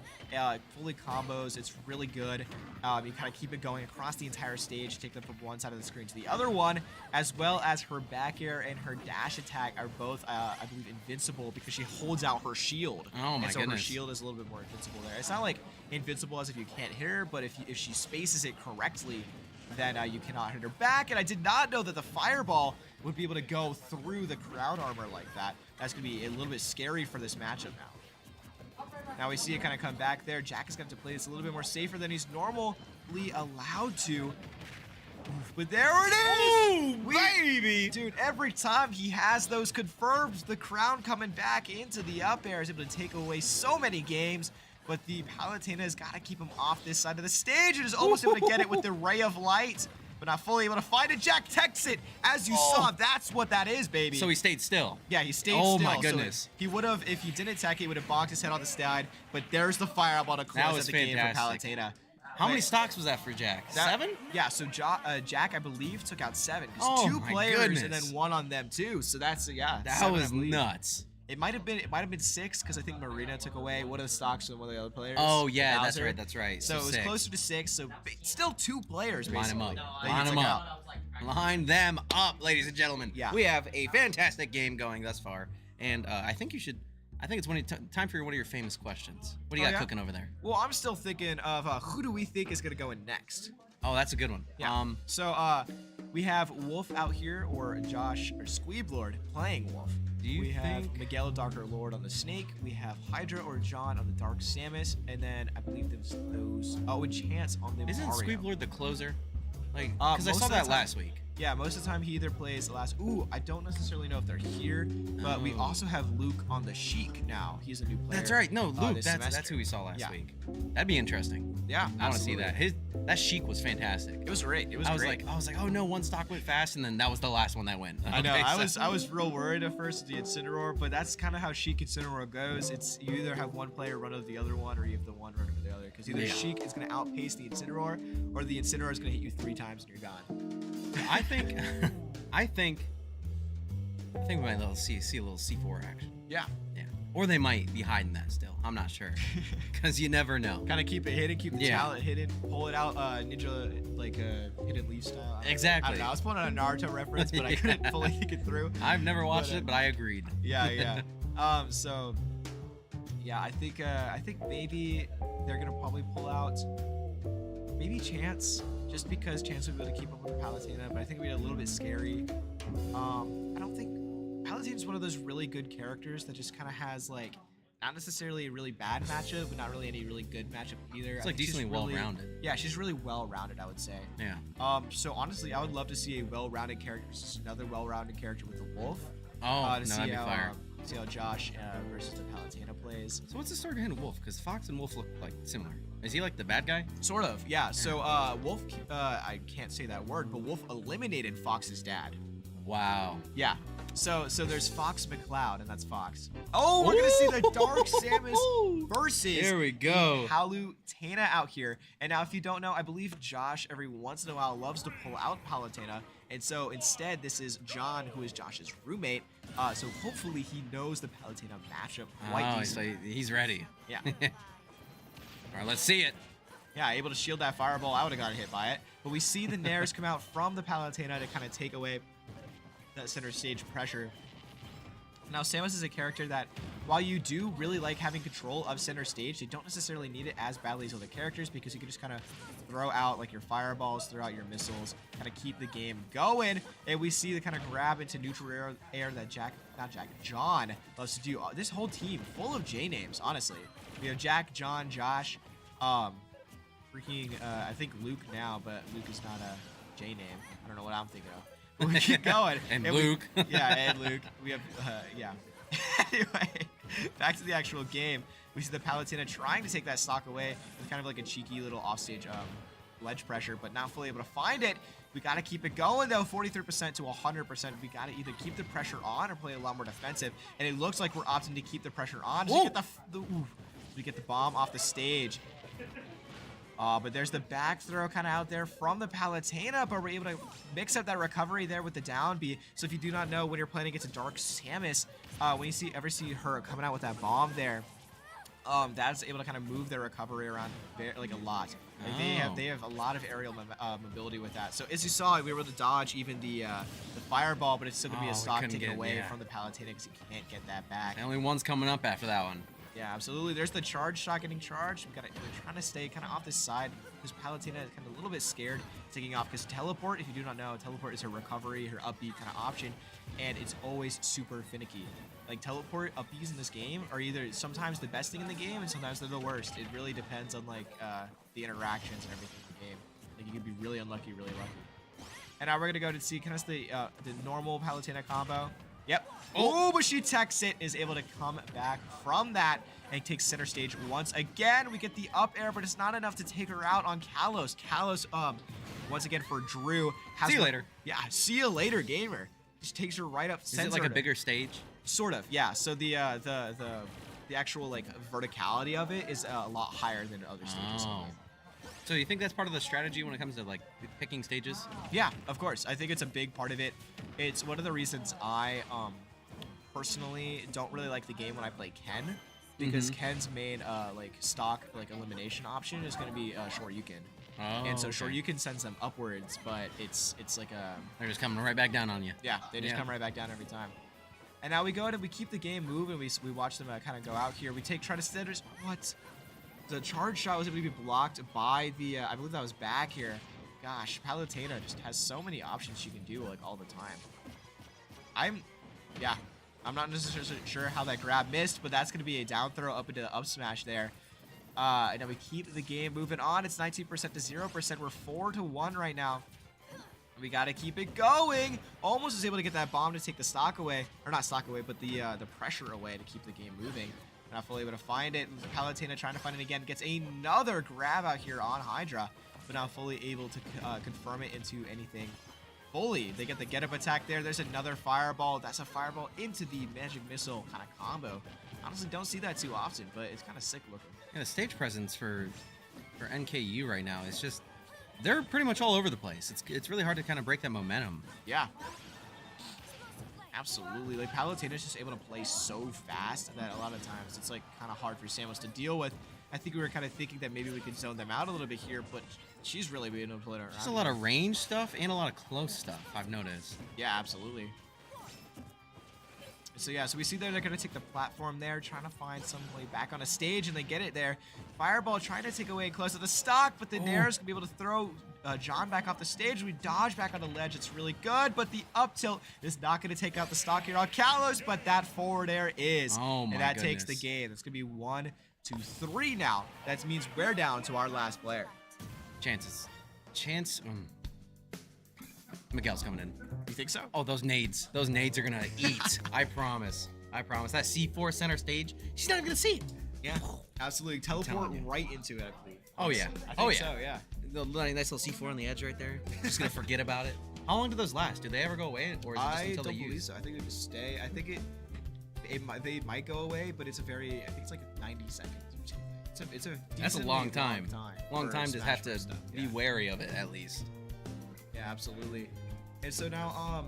Fully combos. It's really good. You kind of keep it going across the entire stage, take them from one side of the screen to the other one, as well as her back air and her dash attack are both, I believe, invincible because she holds out her shield. Oh my and so goodness. her shield is a little bit more invincible there. It's not like invincible as if you can't hit her, but if she spaces it correctly, then you cannot hit her back. And I did not know that the fireball would be able to go through the crown armor like that. That's going to be a little bit scary for this matchup now. Now we see it kind of come back there. Jack is going to play this a little bit more safer than he's normally allowed to. But there it is! baby! Dude, every time he has those confirms, the crown coming back into the up air is able to take away so many games. But the Palutena has got to keep him off this side of the stage and is almost able to get it with the Ray of Light, but not fully able to find it. Jack techs it. As you saw, that's what that is, baby. So he stayed still. Yeah, he stayed Oh still. my So goodness. he would have, if you didn't tech it, he would have bonked his head on the side. But there's the fireball to close was out the game for fantastic. Palutena. How many But stocks was that for Jack? that- 7? Yeah, so Jack, I believe, took out 7. 'Cause Oh 2 my players and goodness. then 1 on them too. So that's yeah. That 7, I was believe. nuts. It might have been 6 because I think Marina took away one of the stocks from one of the other players. Oh yeah, that's Bowser. right, that's right. So it was 6. closer to 6. So still 2 players Line 'em basically. up. that he Line 'em took up. out. Line them up, ladies and gentlemen. Yeah. We have a fantastic game going thus far, and I think it's time for one of your famous questions. What do you Oh, got yeah? cooking over there? Well, I'm still thinking of who do we think is gonna go in next? Oh, that's a good one. Yeah. So we have Wolf out here, or Josh or Squeeblord playing Wolf. Do you we have think- Miguel Darker Lord on the Snake. We have Hydra or John on the Dark Samus, and then I believe there's those. Oh, and Chance on the Isn't Mario. Squeeblord the closer? Like, Uh, because I most saw of the that time- last week. Yeah, most of the time he either plays the last. Ooh, I don't necessarily know if they're here, but we Oh. also have Luke on the Sheik now. He's a new player. That's right. No, Luke. this That's semester. who we saw last Yeah. week. That'd be interesting. Yeah, I want to see absolutely. that. That Sheik was fantastic. It was great. It was I was great. like, oh no, one stock went fast, and then that was the last one that went. I know. Okay, I so- was real worried at first with the Incineroar, but that's kind of how Sheik Incineroar goes. It's you either have one player run over the other one, or you have the one run over the other. Because either Yeah. Sheik is going to outpace the Incineroar, or the Incineroar is going to hit you 3 times and you're gone. I think, I think we might see a little C4 action. Yeah. Yeah. Or they might be hiding that still. I'm not sure. Because you never know. Kind of keep it hidden, keep the Yeah. talent hidden, pull it out, ninja like hidden leaf style. I Exactly. don't know. I was pulling out a Naruto reference, but I couldn't fully think it through. I've never watched But, it, but I agreed. Yeah. So yeah, I think maybe they're gonna probably pull out maybe Chance, just because Chance will be able to keep up with Palutena, but I think it'll be a little bit scary. I don't think Palutena's one of those really good characters that just kind of has like not necessarily a really bad matchup, but not really any really good matchup either. It's I like think she's decently really- well-rounded. Yeah, she's really well-rounded, I would say. Yeah. So honestly, I would love to see a well-rounded character, just another well-rounded character with the Wolf. Oh, To no, see that'd be how, fire. see how Josh versus the Palutena plays. So what's the story behind Wolf? Because Fox and Wolf look like similar. Is he like the bad guy? Sort of, yeah. So Wolf, I can't say that word, but Wolf eliminated Fox's dad. Wow. Yeah. So there's Fox McCloud, and that's Fox. Oh, we're gonna see the Dark Samus versus Here we go. Palutena out here. And now, if you don't know, I believe Josh every once in a while loves to pull out Palutena, and so instead this is John, who is Josh's roommate. So hopefully he knows the Palutena matchup quite decently. So he's ready. Yeah. All right, let's see it. Yeah, able to shield that fireball. I would have gotten hit by it. But we see the Nairs come out from the Palutena to kind of take away that center stage pressure. Now, Samus is a character that, while you do really like having control of center stage, you don't necessarily need it as badly as other characters, because you can just kind of throw out like your fireballs, throw out your missiles, kind of keep the game going. And we see the kind of grab into neutral air that John loves to do. This whole team full of J names, honestly. We have Jack, John, Josh, I think Luke now, but Luke is not a J name. I don't know what I'm thinking of. We keep going. and Luke. And Luke. We have, yeah. Anyway, back to the actual game. We see the Palutena trying to take that stock away with kind of like a cheeky little offstage ledge pressure, but not fully able to find it. We got to keep it going, though. 43% to 100%. We got to either keep the pressure on or play a lot more defensive. And it looks like we're opting to keep the pressure on. We get the bomb off the stage. But there's the back throw kind of out there from the Palutena, but we're able to mix up that recovery there with the down B. So if you do not know, when you're playing against a Dark Samus, when you ever see her coming out with that bomb there, that's able to kind of move their recovery around like a lot. Like they have a lot of aerial mobility with that. So as you saw, we were able to dodge even the fireball, but it's still gonna be a stock taken away from the Palutena because you can't get that back. The only one's coming up after that one. Yeah, absolutely. There's the charge shot getting charged. We're trying to stay kind of off this side because Palutena is kind of a little bit scared taking off, because teleport, if you do not know, teleport is her recovery, her up B kind of option, and it's always super finicky. Like, teleport up Bs in this game are either sometimes the best thing in the game and sometimes they're the worst. It really depends on like the interactions and everything in the game. Like, you can be really unlucky, really lucky. And now we're gonna go to see kind of the normal Palutena combo. Yep. Oh, but she techs it, is able to come back from that and take center stage once again. We get the up air, but it's not enough to take her out on Kalos. Kalos, once again for Drew. See you later. Yeah, see you later, gamer. Just takes her right up. Is it like a bigger stage? Sort of, yeah. So the actual like verticality of it is a lot higher than other stages. Oh. So you think that's part of the strategy when it comes to like picking stages? Yeah, of course. I think it's a big part of it. It's one of the reasons I personally don't really like the game when I play Ken, because Ken's main like stock like elimination option is going to be Shoryuken. Oh, and so okay. Shoryuken sends them upwards, but it's like a... They're just coming right back down on you. Yeah, they just come right back down every time. And now we go ahead and we keep the game moving. We watch them kind of go out here. We try to standards. What? The charge shot was able to be blocked by the, I believe that was back here. Gosh, Palutena just has so many options she can do like all the time. I'm not necessarily sure how that grab missed, but that's going to be a down throw up into the up smash there. And now we keep the game moving on. It's 19% to 0%. We're 4-1 right now. We got to keep it going. Almost was able to get that bomb to take the stock away. Or not stock away, but the pressure away to keep the game moving. Not fully able to find it. Palutena trying to find it again. Gets another grab out here on Hydra, but not fully able to confirm it into anything fully. They get the get up attack there. There's another fireball. That's a fireball into the magic missile kind of combo. Honestly, don't see that too often, but it's kind of sick looking. Yeah, the stage presence for NKU right now is just, they're pretty much all over the place. It's really hard to kind of break that momentum. Yeah. Absolutely. Like, Palutena is just able to play so fast that a lot of times it's like kind of hard for Samus to deal with. I think we were kind of thinking that maybe we could zone them out a little bit here, but she's really been able to play it around. There's a lot of range stuff and a lot of close stuff, I've noticed. Yeah, absolutely. So yeah, so we see they're going to take the platform there, trying to find some way back on a stage, and they get it there. Fireball trying to take away close to the stock, but the Nair's going to be able to throw John back off the stage. We dodge back on the ledge. It's really good, but the up tilt is not going to take out the stock here on Kalos, but that forward air is. Oh my and that goodness. takes the game. It's going to be 1-2-3 now. That means we're down to our last player. Miguel's coming in. You think so? Oh, those nades. Those nades are gonna eat. I promise. I promise. That C4 center stage, she's not even gonna see it. Yeah, absolutely. Teleport right into it, I believe. Oh yeah. I think so, yeah. The nice little C4 on the edge right there. Just gonna forget about it. How long do those last? Do they ever go away, or is it just I until don't they believe use? so. I think they just stay. I think they might go away, but it's a very, I think it's like 90 seconds or something. It's a That's a decently long time. Long for time to Smash have Bros. to stuff. be wary of it at least. Yeah, absolutely. And so now,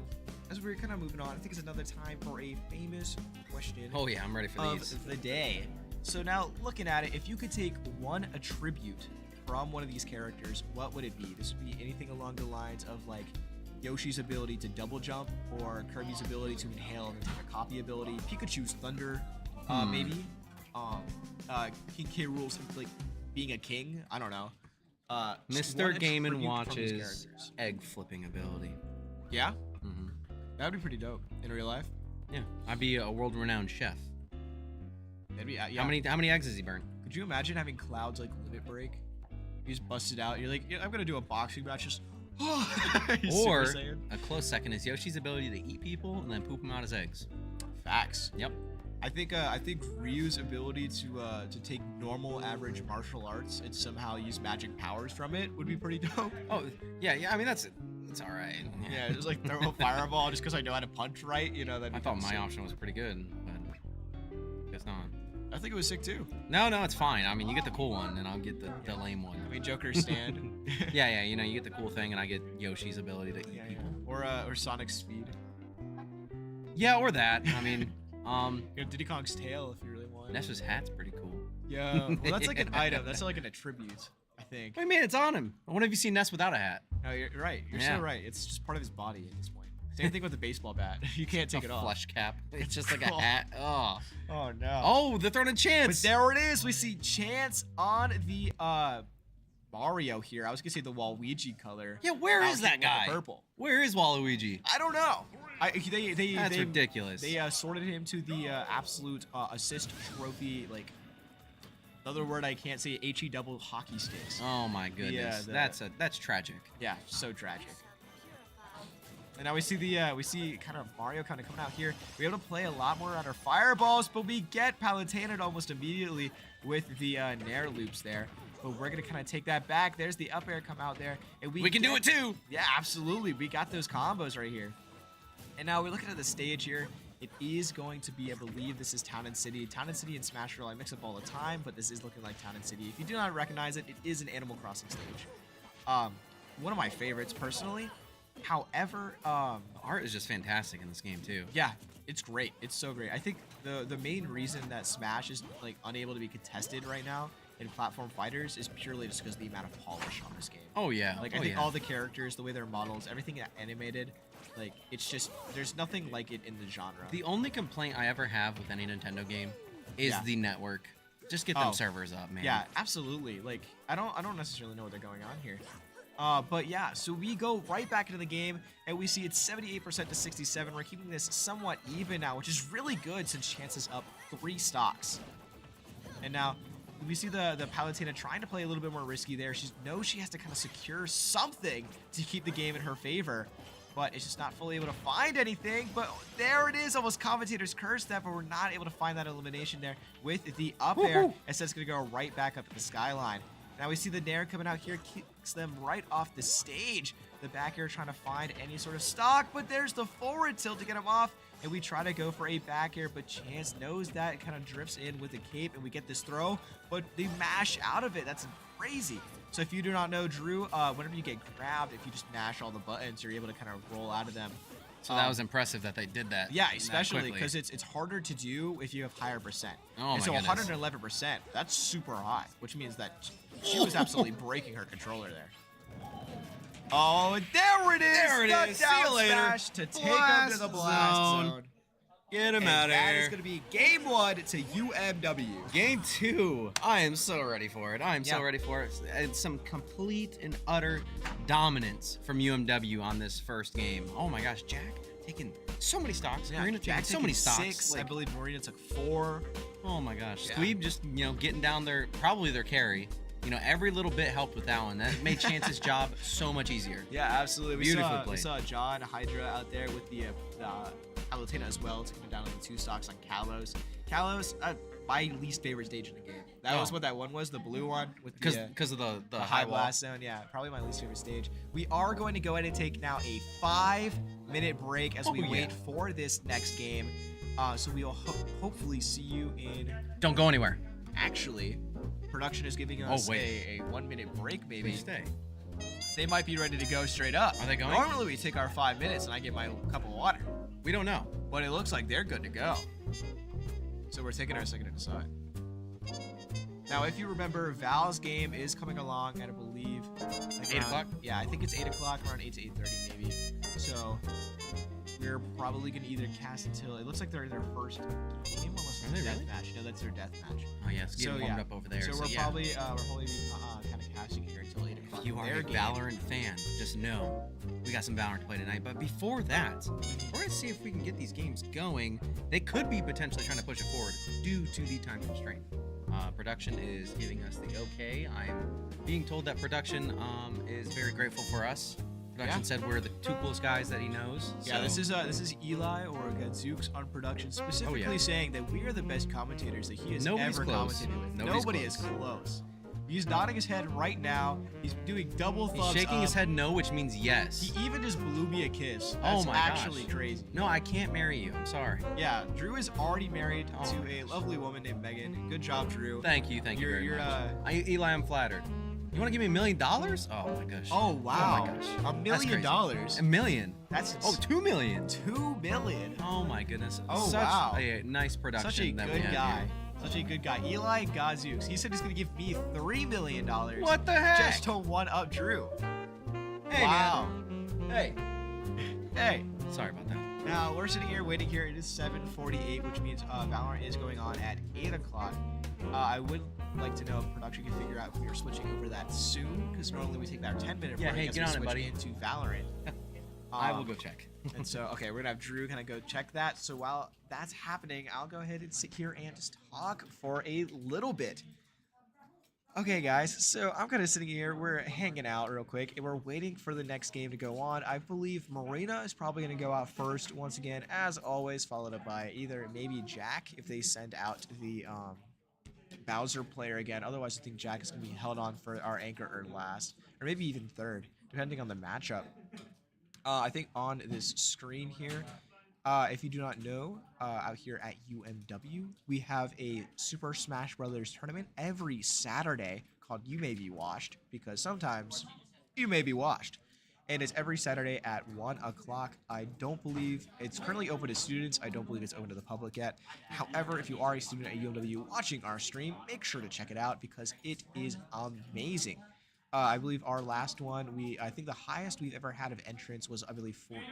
as we're kind of moving on, I think it's another time for a famous question Oh yeah, I'm ready for of these. the day. So now, looking at it, if you could take one attribute from one of these characters, what would it be? This would be anything along the lines of like Yoshi's ability to double jump, or Kirby's ability to inhale and take a copy ability, Pikachu's thunder, maybe, King K. Rool's like being a king. I don't know. Just one Mr. Game and attribute from these Watch's characters. egg flipping ability. Yeah, hmm that would be pretty dope in real life. Yeah, I'd be a world-renowned chef. That'd be, yeah. How many eggs does he burn? Could you imagine having Cloud's like limit break? You just bust it out. You're like, yeah, I'm gonna do a boxing match. Just He's Or Super Saiyan. a close second is Yoshi's ability to eat people and then poop them out as eggs. Facts. Yep. I think Ryu's ability to take normal average martial arts and somehow use magic powers from it would be pretty dope. Oh yeah. I mean it's all right. Yeah, just like throw a fireball just because I know how to punch right. You know that. I thought my option was pretty good, but guess not. I think it was sick too. No, it's fine. I mean, you get the cool one, and I'll get the lame one. I mean, Joker's stand. Yeah. You know, you get the cool thing, and I get Yoshi's ability to eat Yeah, people. Or Sonic's speed. Yeah, or that. I mean, You know, Diddy Kong's tail if you really want. Ness's hat's pretty cool. Yeah. Well, that's like an item. That's like an attribute. I think. I mean, it's on him. When have you seen Ness without a hat? No, you're right. You're Yeah. so right. It's just part of his body at this point. Same thing with the baseball bat. You can't take a it off. flush cap. It's just like a Oh. hat. Oh. Oh no. Oh, they're throwing a But chance. there it is. We see Chance on the Mario here. I was gonna say the Waluigi color. Yeah, where Out is here that with the guy? Purple. Where is Waluigi? I don't know. That's ridiculous. They sorted him to the absolute assist trophy. Like another word I can't say. HE double hockey sticks. Oh my goodness. That's tragic. Yeah, so tragic. And now we see kind of Mario kind of coming out here. We're able to play a lot more on our fireballs, but we get Palutena almost immediately with the Nair loops there. But we're gonna kind of take that back. There's the up air come out there, and We can do it too. Yeah, absolutely. We got those combos right here. And now we're looking at the stage here. It is going to be, I believe this is Town and City. Town and City and Smash Bros. I mix up all the time, but this is looking like Town and City. If you do not recognize it, it is an Animal Crossing stage. One of my favorites personally. However, The art is just fantastic in this game too. yeah, it's great. It's so great. I think the main reason that Smash is like unable to be contested right now in platform fighters is purely just because of the amount of polish on this game. Oh yeah. Like oh, I think yeah. all the characters, the way they're modeled, everything animated, like it's just there's nothing like it in the genre. The only complaint I ever have with any Nintendo game is Yeah. the network. Just get them Oh. servers up, man. Yeah, absolutely. Like I don't necessarily know what they're going on here. But yeah, so we go right back into the game, and we see it's 78% to 67. We're keeping this somewhat even now, which is really good since Chance is up 3 stocks. And now we see the Palutena trying to play a little bit more risky there. She knows she has to kind of secure something to keep the game in her favor, but it's just not fully able to find anything. But there it is, almost commentator's curse that, but we're not able to find that elimination there with the up air. Woohoo! Instead, it's going to go right back up to the skyline. Now we see the Nair coming out here, kicks them right off the stage. The back air trying to find any sort of stock, but there's the forward tilt to get him off. And we try to go for a back air, but Chance knows that. It kind of drifts in with the cape, and we get this throw, but they mash out of it. That's crazy. So if you do not know, Drew, whenever you get grabbed, if you just mash all the buttons, you're able to kind of roll out of them. So that was impressive that they did that. Yeah, that especially quickly. because it's harder to do if you have higher percent. Oh and my so goodness. 111%, that's super high, which means that she was absolutely breaking her controller there. Oh, and there it is! There it The is. See down you later. smash to take him Blast to the blast zone. zone. Get him And out of that here. is going to be game 1 to UMW. Game 2. I am so ready for it. I am so Yeah. ready for it. It's some complete and utter dominance from UMW on this first game. Oh my gosh, Jack taking so many stocks. Marina taking Jack so many stocks. 6. I Like, believe Marina took 4. oh my gosh. Yeah. Squeeb just, getting down there, probably their carry. Every little bit helped with that one. That made Chance's job so much easier. Yeah, absolutely. Beautifully We played. saw John Hydra out there with the Palutena as well, taking it down on the 2 stocks on Kalos. Kalos, my least favorite stage in the game. That was Oh. what that one was, the blue one with the Because of the high high wall. blast zone. Yeah, probably my least favorite stage. We are going to go ahead and take now a 5-minute break as we Oh, yeah. wait for this next game. So we'll hopefully see you in. Don't go anywhere. Actually, production is giving us a 1-minute break, maybe. Please stay. They might be ready to go straight up. Are they going? Normally we take our 5 minutes and I get my cup of water, We don't know. but it looks like they're good to go. So we're taking our second to decide. Now, if you remember, Val's game is coming along at, I believe, like 8 o'clock? Yeah, I think it's 8 o'clock, around 8 to 8:30 maybe. So we're probably gonna either cast until it looks like they're in their first game, almost Are they death really? match. No, that's their death match. Oh yeah, it's getting So, warmed yeah. up over there. So we're yeah. probably we're probably kind of casting here until 8 o'clock. If you are their a game. Valorant fan, just know we got some Valorant to play tonight. But before that, we're going to see if we can get these games going. They could be potentially trying to push it forward due to the time constraint. Production is giving us the okay. I'm being told that production is very grateful for us. Production said we're the two coolest guys that he knows. Yeah, so- this is Eli or Gadzooks on production, specifically saying that we are the best commentators that he has Nobody's ever close. commentated with. Nobody's Nobody close. is close. He's nodding his head right now. He's doing double thumbs He's shaking up. his head no, which means yes. He even just blew me a kiss. Oh That's my actually gosh. crazy. No, I can't marry you. I'm sorry. Yeah, Drew is already married Oh to my a gosh. lovely woman named Megan. Good job, Drew. Thank you very You're, much. Eli, I'm flattered. You want to give me $1 million? Oh my gosh. Oh wow. Oh my gosh. $1 That's million. crazy. $1 million. That's Oh, $2 million. $2 million. Oh my goodness. Oh, Such wow. a nice production. Such a that we good have guy. here. Such a good guy. Eli Gadzooks. He said he's gonna give me $3 million. What the heck? Just to one up Drew. Hey, wow. man. Hey. Sorry about that. Now we're sitting here waiting here. It is 7:48, which means Valorant is going on at 8 o'clock. I would like to know if production can figure out if we are switching over that soon, because normally we take that 10-minute Yeah, break hey, as get we on it, switch buddy. into Valorant. I will go check. And so, okay, we're gonna have Drew kind of go check that. So while that's happening, I'll go ahead and sit here and just talk for a little bit. Okay, guys, so I'm kind of sitting here. We're hanging out real quick, and we're waiting for the next game to go on. I believe Marina is probably going to go out first once again, as always, followed up by either maybe Jack if they send out the Bowser player again. Otherwise, I think Jack is going to be held on for our anchor or last, or maybe even third, depending on the matchup. I think on this screen here, if you do not know, out here at UMW, we have a Super Smash Brothers tournament every Saturday called You May Be Washed, because sometimes you may be washed. And it's every Saturday at 1 o'clock. I don't believe it's currently open to students. I don't believe it's open to the public yet. However, if you are a student at UMW watching our stream, make sure to check it out because it is amazing. I believe our last one, I think the highest we've ever had of entrance was, I believe, 14.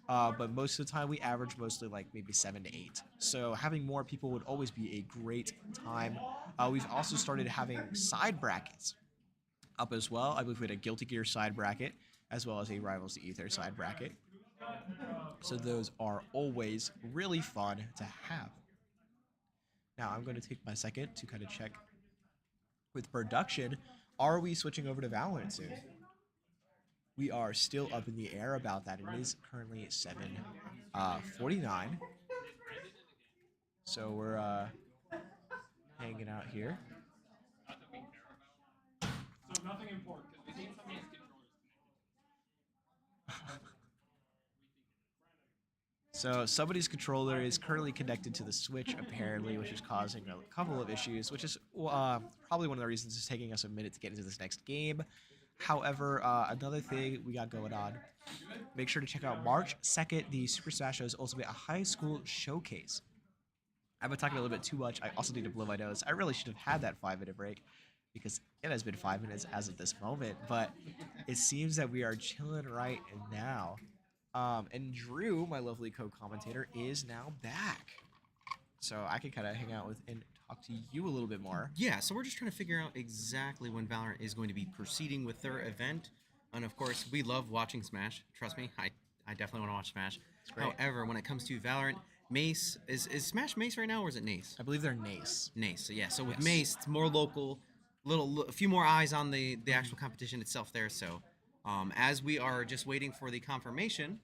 But most of the time, we average mostly like maybe 7 to 8. So having more people would always be a great time. We've also started having side brackets up as well. I believe we had a Guilty Gear side bracket, as well as a Rivals to Ether side bracket. So those are always really fun to have. Now I'm going to take my second to kind of check with production. Are we switching over to Valorant soon? We are still up in the air about that. It is currently 7:49. So we're hanging out here. So nothing important because we need somebody's controllers. So somebody's controller is currently connected to the Switch, apparently, which is causing a couple of issues, which is probably one of the reasons it's taking us a minute to get into this next game. However, another thing we got going on, make sure to check out March 2nd, the Super Smash Bros. Ultimate High School Showcase. I've been talking a little bit too much. I also need to blow my nose. I really should have had that 5-minute break because it has been 5 minutes as of this moment, but it seems that we are chilling right now. And Drew, my lovely co-commentator, is now back. So I can kind of hang out with and talk to you a little bit more. Yeah, so we're just trying to figure out exactly when Valorant is going to be proceeding with their event. And of course, we love watching Smash. Trust me, I definitely want to watch Smash. It's great. However, when it comes to Valorant, Mace, is Smash Mace right now or is it Nace? I believe they're Nace. Nace, so yeah. So with Yes. Mace, it's more local, a few more eyes on the actual competition itself there. So as we are just waiting for the confirmation,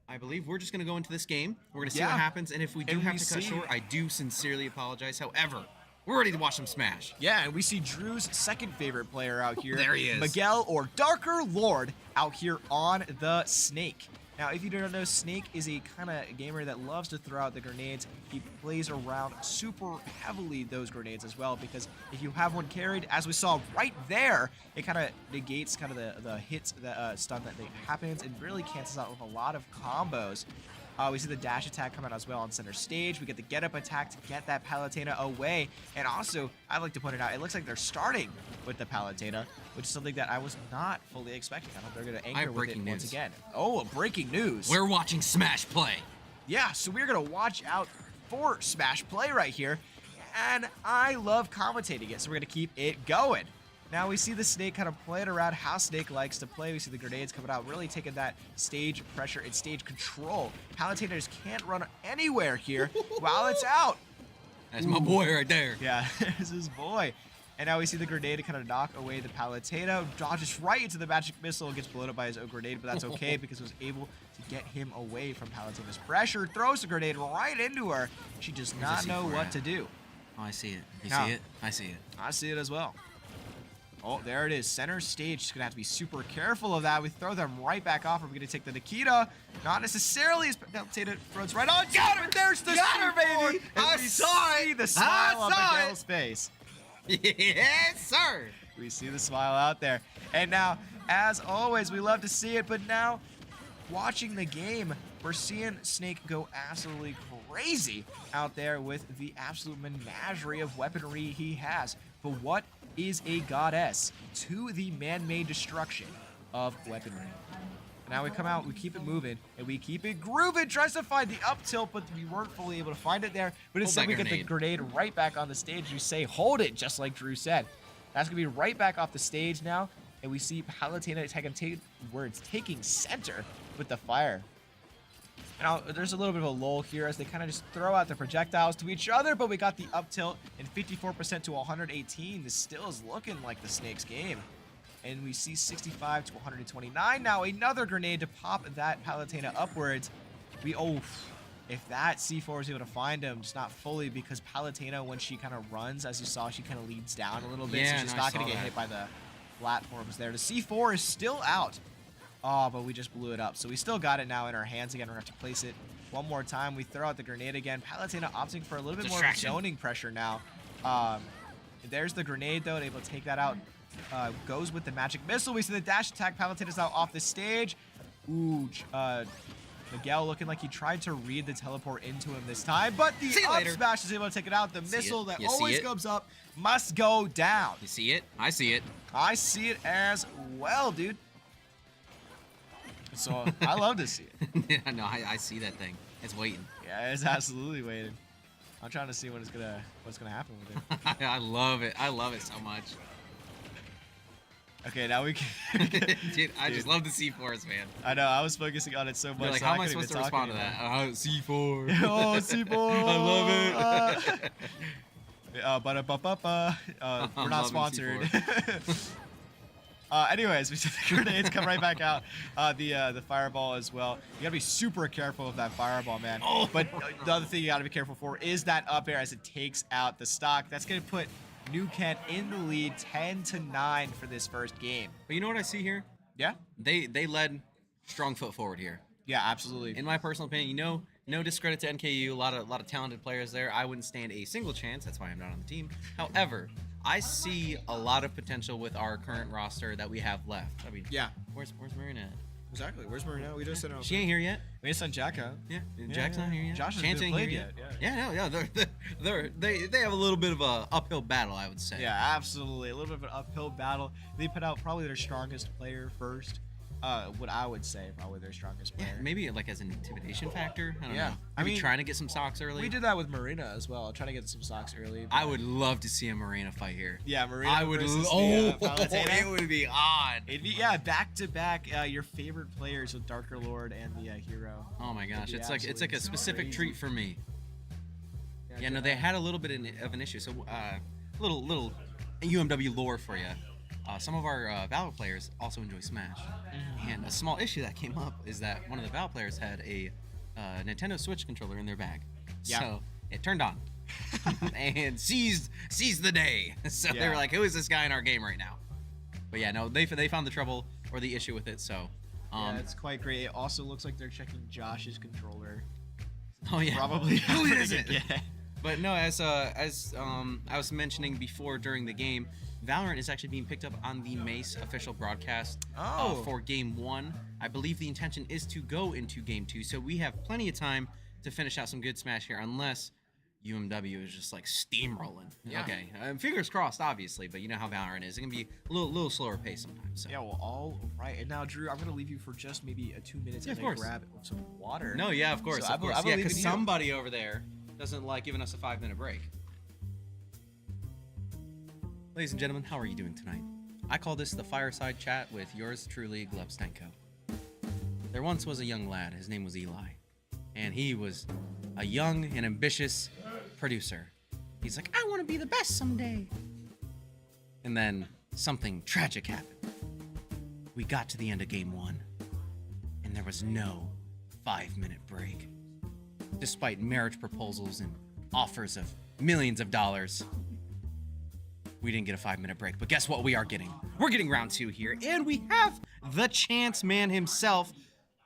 I believe we're just going to go into this game. We're going to see what happens, and if we do And have we to cut see- short, I do sincerely apologize. However, We're ready to watch some Smash. Yeah, and we see Drew's second favorite player out here. There he is. Miguel, or Darker Lord, out here on the Snake. Now, if you don't know, Snake is a kind of gamer that loves to throw out the grenades. He plays around super heavily those grenades as well, because if you have one carried, as we saw right there, it kind of negates kind of the hits, the stun that happens, and really cancels out with a lot of combos. We see the dash attack come out as well on center stage. We get the get up attack to get that Palutena away. And also, I'd like to point it out, it looks like they're starting with the Palutena, which is something that I was not fully expecting. I hope they're going to anchor with it once again. Oh, breaking news. We're watching Smash play. Yeah, so we're going to watch out for Smash play right here. And I love commentating it, so we're going to keep it going. Now we see the Snake kind of playing around how Snake likes to play. We see the grenades coming out, really taking that stage pressure and stage control. Palutena just can't run anywhere here while it's out. That's my boy right there. Yeah, there's his boy. And now we see the grenade kind of knock away the Palutena, dodges right into the magic missile, gets blown up by his own grenade, but that's okay because it was able to get him away from Palutena's pressure, throws the grenade right into her. She does not know what to do. Oh, I see it. You see it? I see it. I see it as well. Oh, there it is. Center stage. Just going to have to be super careful of that. We throw them right back off. We're going to take the Nikita. Not necessarily as Palutena throws right on. Got her! There's the Got her, C4. baby! And I we saw see it! the smile on I saw Miguel's face. Yes, sir. We see the smile out there. And now, as always, we love to see it. But now, watching the game, we're seeing Snake go absolutely crazy out there with the absolute menagerie of weaponry he has. But what is a goddess to the man-made destruction of weaponry? And now we come out, we keep it moving, and we keep it grooving. Tries to find the up tilt, but we weren't fully able to find it there. But instead we get the grenade right back on the stage. You say, hold it, just like Drew said. That's going to be right back off the stage now. And we see Palutena taking center with the fire. Now, there's a little bit of a lull here as they kind of just throw out the projectiles to each other, but we got the up tilt and 54% to 118. This still is looking like the Snake's game. And we see 65 to 129. Now, another grenade to pop that Palutena upwards. If that C4 is able to find him, just not fully, because Palutena, when she kind of runs, as you saw, she kind of leads down a little bit, Yeah, so she's not going to get hit by the platforms there. The C4 is still out. Oh, but we just blew it up. So we still got it now in our hands again. We're going to have to place it one more time. We throw out the grenade again. Palutena opting for a little bit more zoning pressure now. There's the grenade, though, and able to take that out. Goes with the magic missile. We see the dash attack. Palutena's now off the stage. Ooh, Miguel looking like he tried to read the teleport into him this time, but the up smash is able to take it out. The missile that always comes up must go down. You see it? I see it. I see it as well, dude. So I love to see it. Yeah, no, I see that thing. It's waiting. Yeah, it's absolutely waiting. I'm trying to see what's gonna happen with it. I love it. I love it so much. Okay, now we can. Dude, I just love the C4s, man. I know. I was focusing on it so much. You're like, so how am I supposed to respond to that? C4. Oh, C4. I love it. We're not sponsored. Anyways, we see the grenades come right back out. The fireball as well. You gotta be super careful of that fireball, man. Oh. But the other thing you gotta be careful for is that up air as it takes out the stock. That's gonna put New Kent in the lead 10-9 for this first game. But you know what I see here? Yeah? They led strong foot forward here. Yeah, absolutely. In my personal opinion, no discredit to NKU, a lot of talented players there. I wouldn't stand a single chance. That's why I'm not on the team. However, I see a lot of potential with our current roster that we have left. I mean, yeah. Where's Marina at? Exactly. Where's Marina? We just sent her. She ain't here yet. We just sent Jack out. Yeah, Jack's not here yet. Josh hasn't been played yet. They have a little bit of a uphill battle, I would say. Yeah, absolutely. A little bit of an uphill battle. They put out probably their strongest player first. What I would say probably their strongest player. Yeah, maybe like as an intimidation factor. I don't know. I mean, trying to get some stocks early. We did that with Marina as well, trying to get some stocks early. I would love to see a Marina fight here. Yeah, Marina. I would. It would be odd. It'd be back to back. Your favorite players with Darker Lord and the Hero. Oh my gosh, it's like a specific treat for me. Yeah, no, they had a little bit of an issue. So little UMW lore for you. Some of our Valve players also enjoy Smash. And a small issue that came up is that one of the Valve players had a Nintendo Switch controller in their bag. Yeah. So it turned on. and seized the day. So they were like, who is this guy in our game right now? But yeah, no, they found the trouble or the issue with it. So yeah, it's quite great. It also looks like they're checking Josh's controller. Oh yeah, probably. Who is it? Yeah. But no, as I was mentioning before during the game, Valorant is actually being picked up on the Mace official broadcast for Game 1. I believe the intention is to go into Game 2, so we have plenty of time to finish out some good Smash here, unless UMW is just like steamrolling. Yeah. Okay, fingers crossed, obviously, but you know how Valorant is. It can be a little slower pace sometimes. So. Yeah, well, all right. And now, Drew, I'm going to leave you for just maybe 2 minutes Yeah, and of course. grab some water. No, yeah, of course, So of course. I Yeah, believe because in you. somebody over there doesn't like giving us a 5-minute break. Ladies and gentlemen, how are you doing tonight? I call this the fireside chat with yours truly, Glebstenko. There once was a young lad. His name was Eli. And he was a young and ambitious producer. He's like, I want to be the best someday. And then something tragic happened. We got to the end of Game 1, and there was no 5-minute break. Despite marriage proposals and offers of millions of dollars, we didn't get a 5-minute break. But guess what we are getting? We're getting round 2 here, and we have the Chance Man himself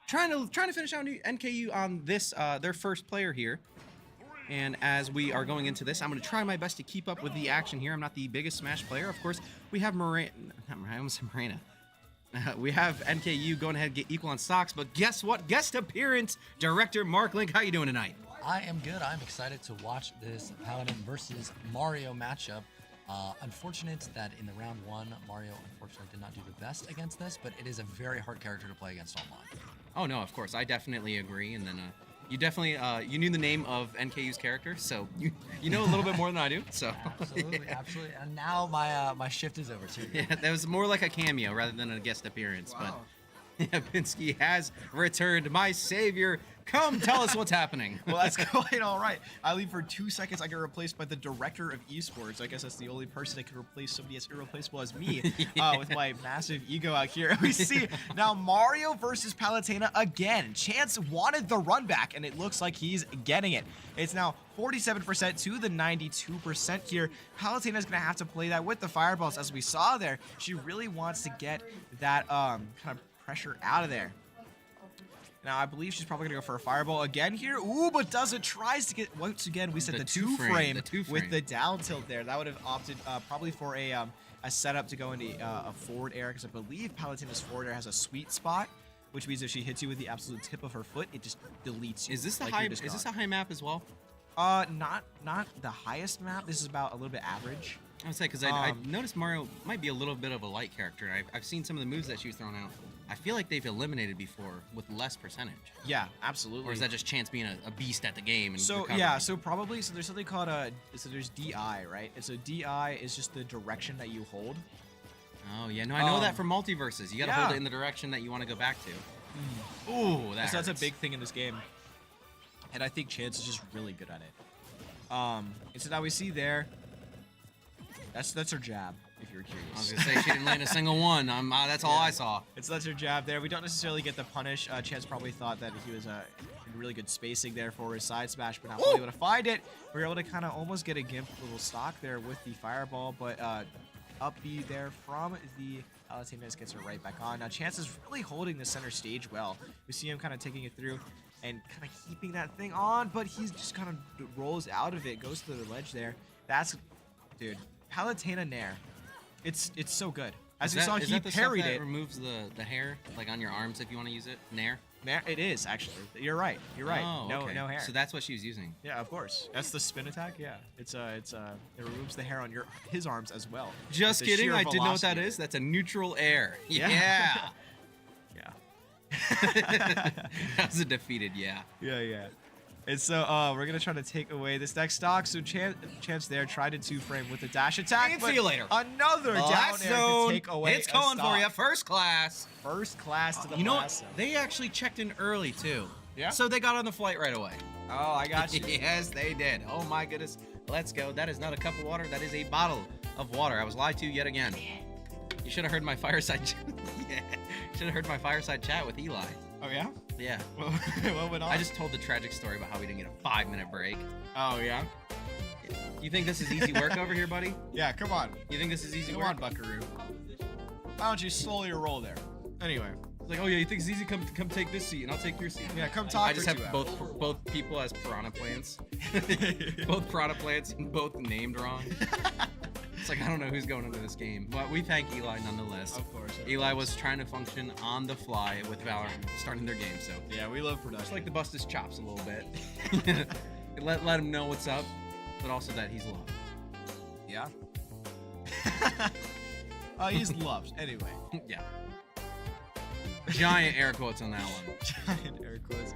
trying to finish out NKU on this their first player here. And as we are going into this, I'm going to try my best to keep up with the action here. I'm not the biggest Smash player. Of course, we have Marina. I almost said Marina. We have NKU going ahead and get equal on stocks, but guess what? Guest appearance, director Mark Link. How you doing tonight? I am good. I'm excited to watch this Paladin versus Mario matchup. Unfortunate that in the round 1, Mario unfortunately did not do the best against this, but it is a very hard character to play against online. Oh no, of course, I definitely agree. And then you definitely you knew the name of NKU's character, so you know a little bit more than I do. So Absolutely, yeah. absolutely. And now my shift is over too. Yeah, that was more like a cameo rather than a guest appearance. Wow. But yeah, Pinsky has returned. My savior, come tell us what's happening. Well, that's quite all right. I leave for 2 seconds. I get replaced by the director of esports. I guess that's the only person that can replace somebody as irreplaceable as me with my massive ego out here. We see now Mario versus Palutena again. Chance wanted the run back, and it looks like he's getting it. It's now 47% to the 92% here. Palutena's going to have to play that with the fireballs, as we saw there. She really wants to get that kind of pressure out of there. Now, I believe she's probably going to go for a fireball again here. Ooh, but doesn't. Tries to get, once again, we said the two frame with the down tilt there. That would have opted probably for a setup to go into a forward air, because I believe Palutena's forward air has a sweet spot, which means if she hits you with the absolute tip of her foot, it just deletes you. Is this the like high? you're Is just this a gone. high map as well? Not the highest map. This is about a little bit average. I would say because I noticed Mario might be a little bit of a light character. And I've seen some of the moves that she's thrown out. I feel like they've eliminated before with less percentage. Yeah, absolutely. Or is that just Chance being a beast at the game? And So recovering? yeah, so probably there's something called so there's DI, right? And so DI is just the direction that you hold. Oh yeah, no, I know that from multiverses. You gotta yeah. hold it in the direction that you want to go back to. Ooh, that So that's a hurts. big thing in this game, and I think Chance is just really good at it. And so now we see there. That's her jab, if you're curious. I was gonna say she didn't land a single one. That's all I saw. That's her jab there. We don't necessarily get the punish. Chance probably thought that he was in really good spacing there for his side smash, but not really able to find it. We were able to kind of almost get a gimp little stock there with the fireball, but up B there from the Palutena gets her right back on. Now Chance is really holding the center stage well. We see him kind of taking it through and kind of keeping that thing on, but he's just kind of rolls out of it, goes to the ledge there. That's, dude, Palutena Nair. It's so good. As you saw, he parried it. Removes the hair like on your arms if you want to use it. Nair. It is actually. You're right. You're right. Oh, okay. No hair. So that's what she was using. Yeah, of course. That's the spin attack. Yeah, it removes the hair on his arms as well. Just With the kidding. sheer I didn't know what that velocity. is. That's a neutral air. Yeah. Yeah. Yeah. That was a defeated yeah. Yeah. And so we're gonna try to take away this next stock. So Chance there tried to 2-frame with the dash attack. And but see you later. Another down Last air to zone. take away. It's a calling for stock. you. First class. First class to the You know blast what? zone. They actually checked in early too. Yeah? So they got on the flight right away. Oh, I got you. Yes, they did. Oh my goodness. Let's go. That is not a cup of water. That is a bottle of water. I was lied to yet again. You should have heard my fireside. Yeah. Should have heard my fireside chat with Eli. Oh yeah. Yeah. What went on? I just told the tragic story about how we didn't get a 5-minute break. Oh yeah. You think this is easy work over here, buddy? Yeah, come on. You think this is easy Come work? on, Buckaroo. Why don't you slowly roll there? Anyway. It's like, oh yeah, you think it's easy? Come take this seat, and I'll take your seat. Yeah, come talk I just for have 2 hours. both people as piranha plants. Both piranha plants, and both named wrong. It's like I don't know who's going into this game, but we thank Eli nonetheless. Of course. Eli was trying to function on the fly with Valorant starting their game, so Yeah, we love just production. like to bust his chops a little bit. let him know what's up, but also that he's loved. Yeah. He's loved. Anyway. Yeah. Giant air quotes on that one. Giant air quotes.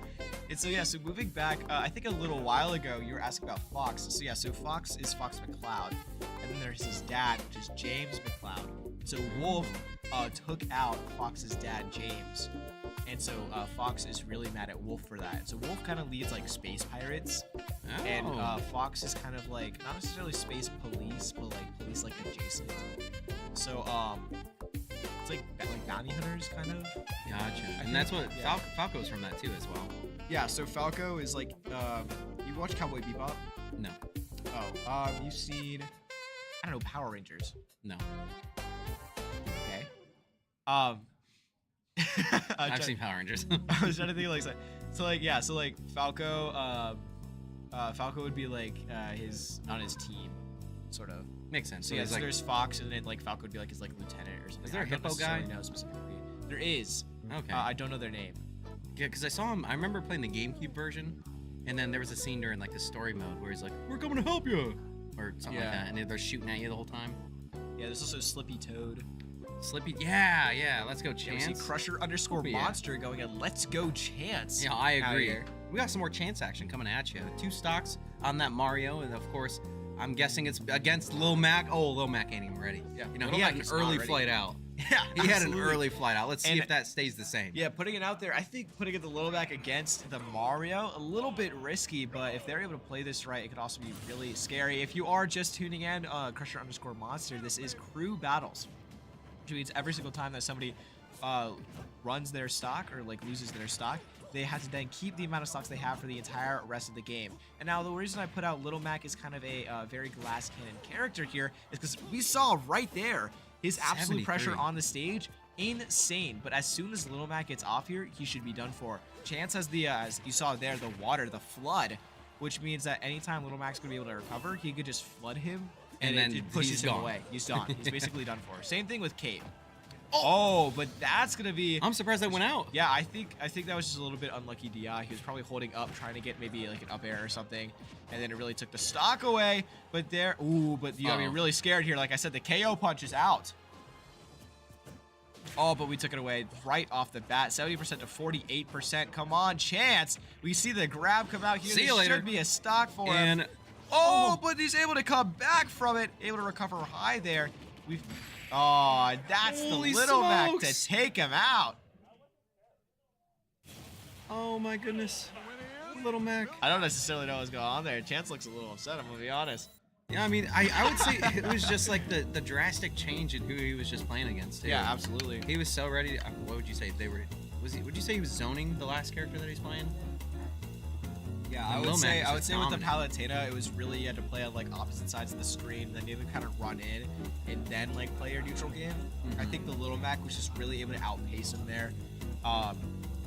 And so yeah, so moving back, I think a little while ago you were asking about Fox. So yeah, so Fox is Fox McCloud, and then there's his dad, which is James McCloud. So Wolf took out Fox's dad, James, and so Fox is really mad at Wolf for that. So Wolf kind of leads like space pirates, and Fox is kind of like not necessarily space police, but like police like adjacent. So it's like bounty hunters kind of. Gotcha. And that's what yeah. Falco's from that too as well. Yeah, so Falco is like, you watch Cowboy Bebop? No. Oh, you've seen, I don't know, Power Rangers. No. Okay. I've seen Power Rangers. I was trying to think like, so like, yeah, so like Falco, Falco would be like, on his team, sort of. Makes sense. So yeah, he's so like, there's Fox, and then like Falco would be like his like lieutenant or something. Is there a I don't hippo guy? necessarily know specifically. There is. okay. I don't know their name. Yeah, because I saw him. I remember playing the GameCube version, and then there was a scene during like the story mode where he's like, "We're coming to help you," or something like Yeah. that, and they're shooting at you the whole time. Yeah, there's also Slippy Toad. Slippy, yeah. Let's go, Yeah, we see Chance. Crusher underscore Yeah. Monster going at Let's Go Chance. Yeah, I out agree. here. We got some more Chance action coming at you. 2 stocks on that Mario, and of course, I'm guessing it's against Lil Mac. Oh, Lil Mac ain't even ready. Yeah, You know, Lil he had Mac an is not early ready. flight out. Yeah, He had an absolutely. early flight out. Let's see And- if that stays the same. Yeah, putting it out there, I think putting it the little back against the Mario, a little bit risky, but if they're able to play this right, it could also be really scary. If you are just tuning in, Crusher underscore Monster, this is crew battles, which means every single time that somebody runs their stock or like loses their stock, they have to then keep the amount of stocks they have for the entire rest of the game. And now the reason I put out Little Mac is kind of a very glass cannon character here is because we saw right there his absolute 73. pressure on the stage. Insane. But as soon as Little Mac gets off here, he should be done for. Chance has the, as you saw there, the water, the flood, which means that anytime Little Mac's going to be able to recover, he could just flood him, and then it pushes he's him gone. away. He's done. He's basically done for. Same thing with Kate. Oh, but that's going to be... I'm surprised that went out. Yeah, I think that was just a little bit unlucky DI. He was probably holding up, trying to get maybe like an up air or something, and then it really took the stock away. But there, ooh, but you gotta be really scared here. Like I said, the KO punch is out. Oh, but we took it away right off the bat, 70% to 48%. Come on, Chance. We see the grab come out here. See you This later. should be a stock for him. And Oh, but he's able to come back from it, able to recover high there. Oh, that's Holy the Little Mac smokes. to take him out. oh my goodness, Little Mac. I don't necessarily know what's going on there. Chance looks a little upset, I'm gonna be honest. Yeah, I mean, I would say it was just like the drastic change in who he was just playing against. Too. Yeah, absolutely. He was so ready. What would you say? Would you say he was zoning the last character that he's playing? Yeah, And I Lil would Mac say is just with the dominant. Palutena, it was really you had to play on like opposite sides of the screen, then you had to kind of run in and then like play your neutral game. I think the Little Mac was just really able to outpace him there. But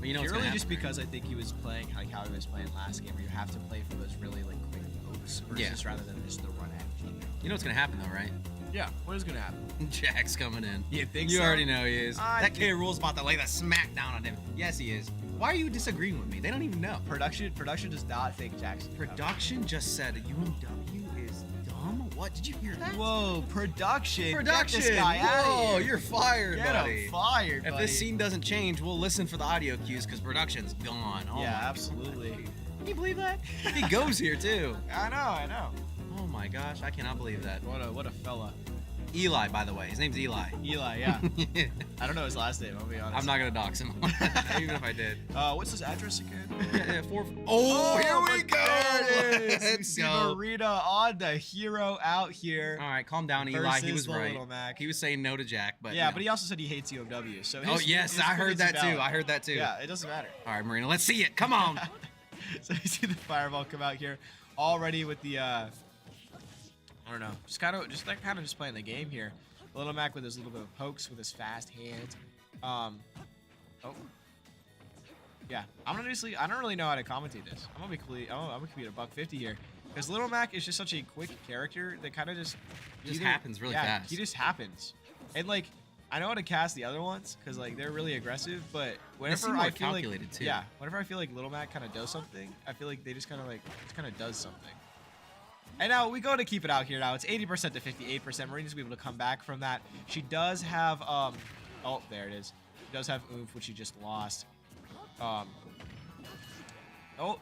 you know what's Purely gonna just happen, right? because I think he was playing like how he was playing last game, where you have to play for those really like quick moves versus rather than just the run edge. You know what's gonna happen though, right? Yeah, what is gonna happen? Jack's coming in. You think You so? already know he is. I That do- K. Rule's about to lay the smack down on him. Yes, he is. Why are you disagreeing with me? They don't even know. Production does not think Jackson. Production just said UMW is dumb. What? Did you hear that? Whoa, production! Production. Get this guy out Whoa, of here. you're fired, Get buddy. him fired, If buddy. this scene doesn't change, we'll listen for the audio cues because production's gone. Oh Yeah, my absolutely. God. Can you believe that? He goes here too. I know. Oh my gosh, I cannot believe that. What a fella. Eli, by the way, his name's Eli. Eli, yeah. I don't know his last name, I'll be honest. I'm not gonna dox him, even if I did. What's his address again? Yeah, 4. Oh, here we but go. There it is. We Let's see go. Marina on the hero out here. All right, calm down, Eli. He Versus was the right. Little Mac. He was saying no to Jack, but Yeah, you but he also said he hates UMW. So know. Oh his- yes, his I heard opinions are that too. valid. I heard that too. Yeah, it doesn't matter. All right, Marina, let's see it. Come on. So you see the fireball come out here already with the I don't know. Just playing the game here. Little Mac with his little bit of pokes with his fast hands. Oh. Yeah, I don't really know how to commentate this. I'm gonna be at $1.50 here. Because Little Mac is just such a quick character that kind of just happens really fast. He just happens. And like, I know how to cast the other ones because like they're really aggressive, but whenever I feel like too. yeah, whenever I feel like Little Mac kind of does something, I feel like they just kind of does something. And now we go to keep it out here. Now it's 80% to 58%. Marina's gonna be able to come back from that. She does have oh, there it is. She does have oomph, which she just lost. Oh,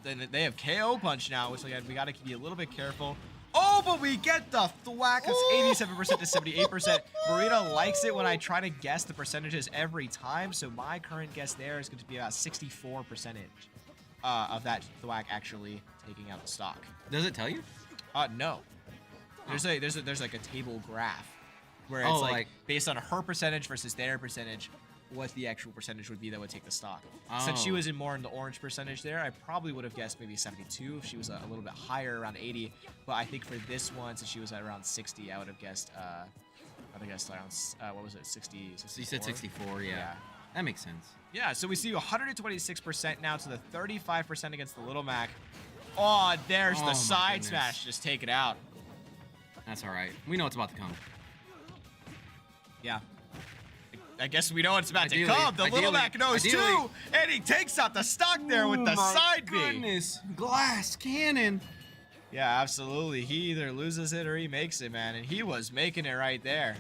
then they have KO punch now, which again we gotta be a little bit careful. Oh, but we get the thwack. It's 87% to 78%. Marina likes it when I try to guess the percentages every time. So my current guess there is going to be about 64% of that thwack actually taking out the stock. Does it tell you? No. There's like a table graph where it's like based on her percentage versus their percentage, what the actual percentage would be that would take the stock. Since she was more in the orange percentage there, I probably would have guessed maybe 72 if she was a little bit higher, around 80. But I think for this one, since she was at around 60, I would have guessed around what was it, 60? 64? You said 64, yeah. That makes sense. Yeah, so we see 126% now to the 35% against the Little Mac. Oh, there's the side smash. Just take it out. That's all right. We know it's about to come. Yeah. I guess we know it's about to come. The Little Mac knows too, and he takes out the stock there with the side B. Goodness, glass cannon. Yeah, absolutely. He either loses it or he makes it, man, and he was making it right there.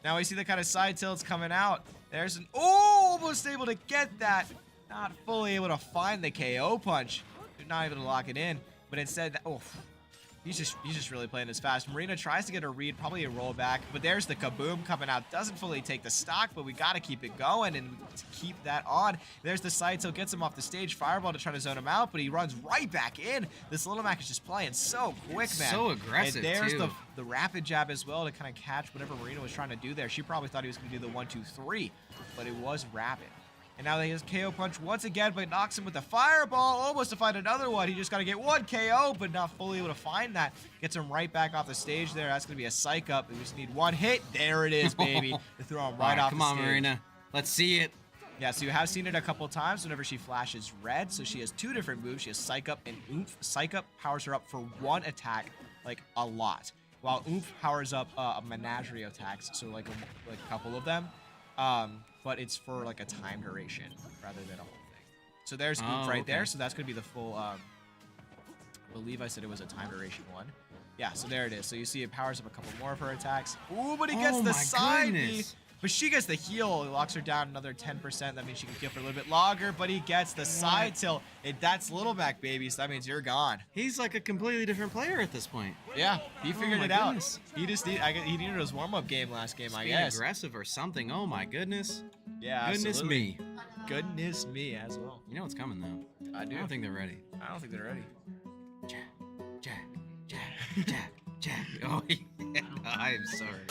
Now we see the kind of side tilts coming out. There's an almost able to get that. Not fully able to find the KO punch. Not able to lock it in, but instead, he's just really playing this fast. Marina tries to get a read, probably a rollback, but there's the kaboom coming out. Doesn't fully take the stock, but we got to keep it going and keep that on. There's the side tilt, gets him off the stage. Fireball to try to zone him out, but he runs right back in. This Little Mac is just playing so quick, man. So aggressive, and there's too. the rapid jab as well to kind of catch whatever Marina was trying to do there. She probably thought he was going to do the 1, 2, 3, but it was rapid. And now he has KO punch once again, but knocks him with the fireball. Almost to find another one. He just got to get one KO, but not fully able to find that. Gets him right back off the stage there. That's going to be a psych up. We just need one hit. There it is, baby. To throw him right off the stage. Come on, Marina. Let's see it. Yeah, so you have seen it a couple times whenever she flashes red. So she has two different moves. She has psych up and oomph. Psych up powers her up for one attack, like a lot. While oomph powers up a menagerie of attacks, so like a couple of them. But it's for like a time duration rather than a whole thing. So there's oomph right there. So that's going to be the full, I believe I said it was a time duration one. Yeah, so there it is. So you see it powers up a couple more of her attacks. Ooh, but he gets the side B. But she gets the heal. It locks her down another 10%. That means she can heal for a little bit longer, but he gets the side tilt. That's Little Mac, baby, so that means you're gone. He's like a completely different player at this point. Yeah, he figured it out. Goodness. He needed his warm-up game last game, I guess. Aggressive or something. Oh my goodness. Yeah, goodness absolutely. me. Goodness me as well. You know what's coming though. I do. I don't think they're ready. I don't think they're ready. Jack. Oh, yeah. I'm sorry.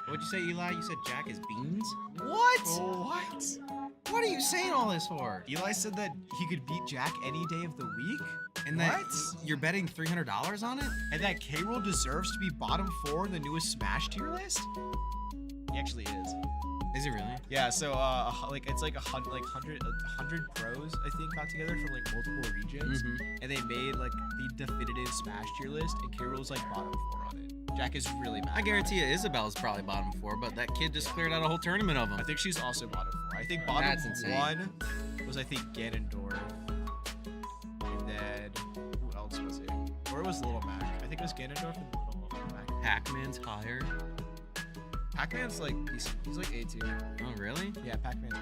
What'd you say, Eli? You said Jack is beans? What? What? What are you saying all this for? Eli said that he could beat Jack any day of the week? And that you're betting $300 on it? And that K-Rool deserves to be bottom 4 in the newest Smash tier list? He actually is. Is it really? Yeah, so it's like 100 pros I think got together from like multiple regions, and they made like the definitive Smash tier list, and K-Rool's like bottom 4 on it. Jack is really mad. I guarantee you Isabel's probably bottom 4, but that kid just cleared out a whole tournament of them. I think she's also bottom 4. I think bottom 1 was Ganondorf, and then who else was it? Or it was Little Mac. I think it was Ganondorf and Little Mac. Pac-Man's higher. Pac-Man's like he's like A tier. Oh really? Yeah, Pac-Man's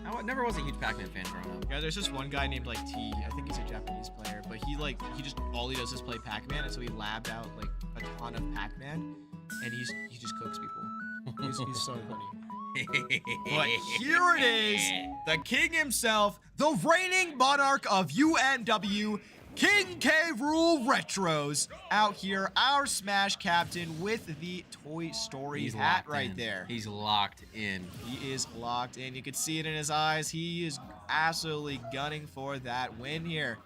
I never was a huge Pac-Man fan growing up. Yeah, there's just one guy named like T. I think he's a Japanese player, but he just all he does is play Pac-Man, and so he labbed out like a ton of Pac-Man, and he just cooks people. He's so funny. But here it is, the king himself, the reigning monarch of UMW, King K. Rool Retros, out here, our Smash captain with the Toy Story hat right there. He's locked in. He is locked in. You can see it in his eyes. He is absolutely gunning for that win here.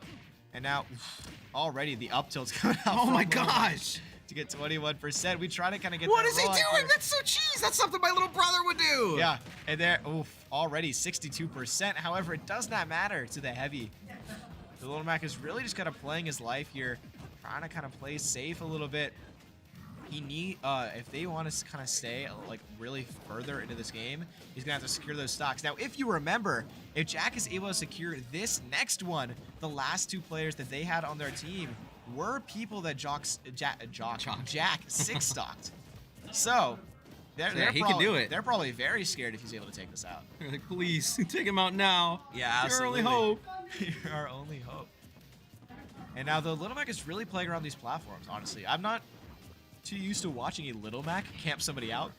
And now, already the up tilt's coming out. Oh my gosh! to get 21%. We try to kind of get What that is he roll out doing? there. That's so cheese. That's something my little brother would do. Yeah, and there, oof, already 62%. However, it does not matter to the heavy. The Little Mac is really just kind of playing his life here, trying to kind of play safe a little bit. He need, if they want to kind of stay like really further into this game, he's gonna have to secure those stocks. Now, if you remember, if Jack is able to secure this next one, the last 2 players that they had on their team were people that Jack 6 stocked. So they're he probably, can do it. They're probably very scared if he's able to take this out. Like, please take him out now. Yeah, absolutely. Your only hope. You're our only hope. And now the Little Mac is really playing around these platforms, honestly. I'm not too used to watching a Little Mac camp somebody out.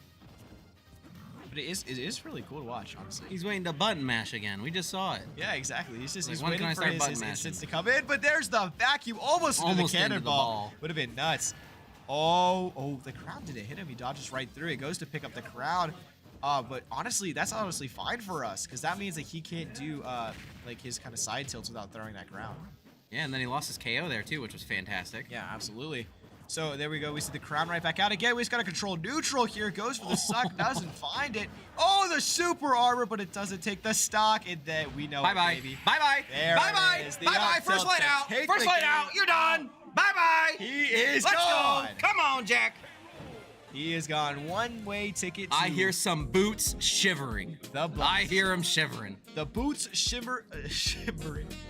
But it is really cool to watch, honestly. He's waiting to button mash again. We just saw it. Yeah, exactly. He's just Like, he's when can waiting I for start his button instance mashing? to come in, but there's the vacuum almost into the Almost into the cannonball. ball. Would have been nuts. Oh, the crowd didn't hit him. He dodges right through. He goes to pick up the crowd. But honestly, that's honestly fine for us because that means that he can't do like his kind of side tilts without throwing that ground. Yeah, and then he lost his KO there too, which was fantastic. Yeah, absolutely. So there we go. We see the crown right back out again. We just got to control neutral here. Goes for the suck, doesn't find it. Oh, the super armor, but it doesn't take the stock. And then we know Bye-bye. it, baby. Bye-bye. There Bye-bye. it is. The Bye-bye. up First tilt light to out. take First the light game. out. You're done. Bye-bye. He is Let's gone. go. Come on, Jack. He is gone. One-way ticket to I hear some boots shivering. The boots. I hear them shivering. the boots shivering.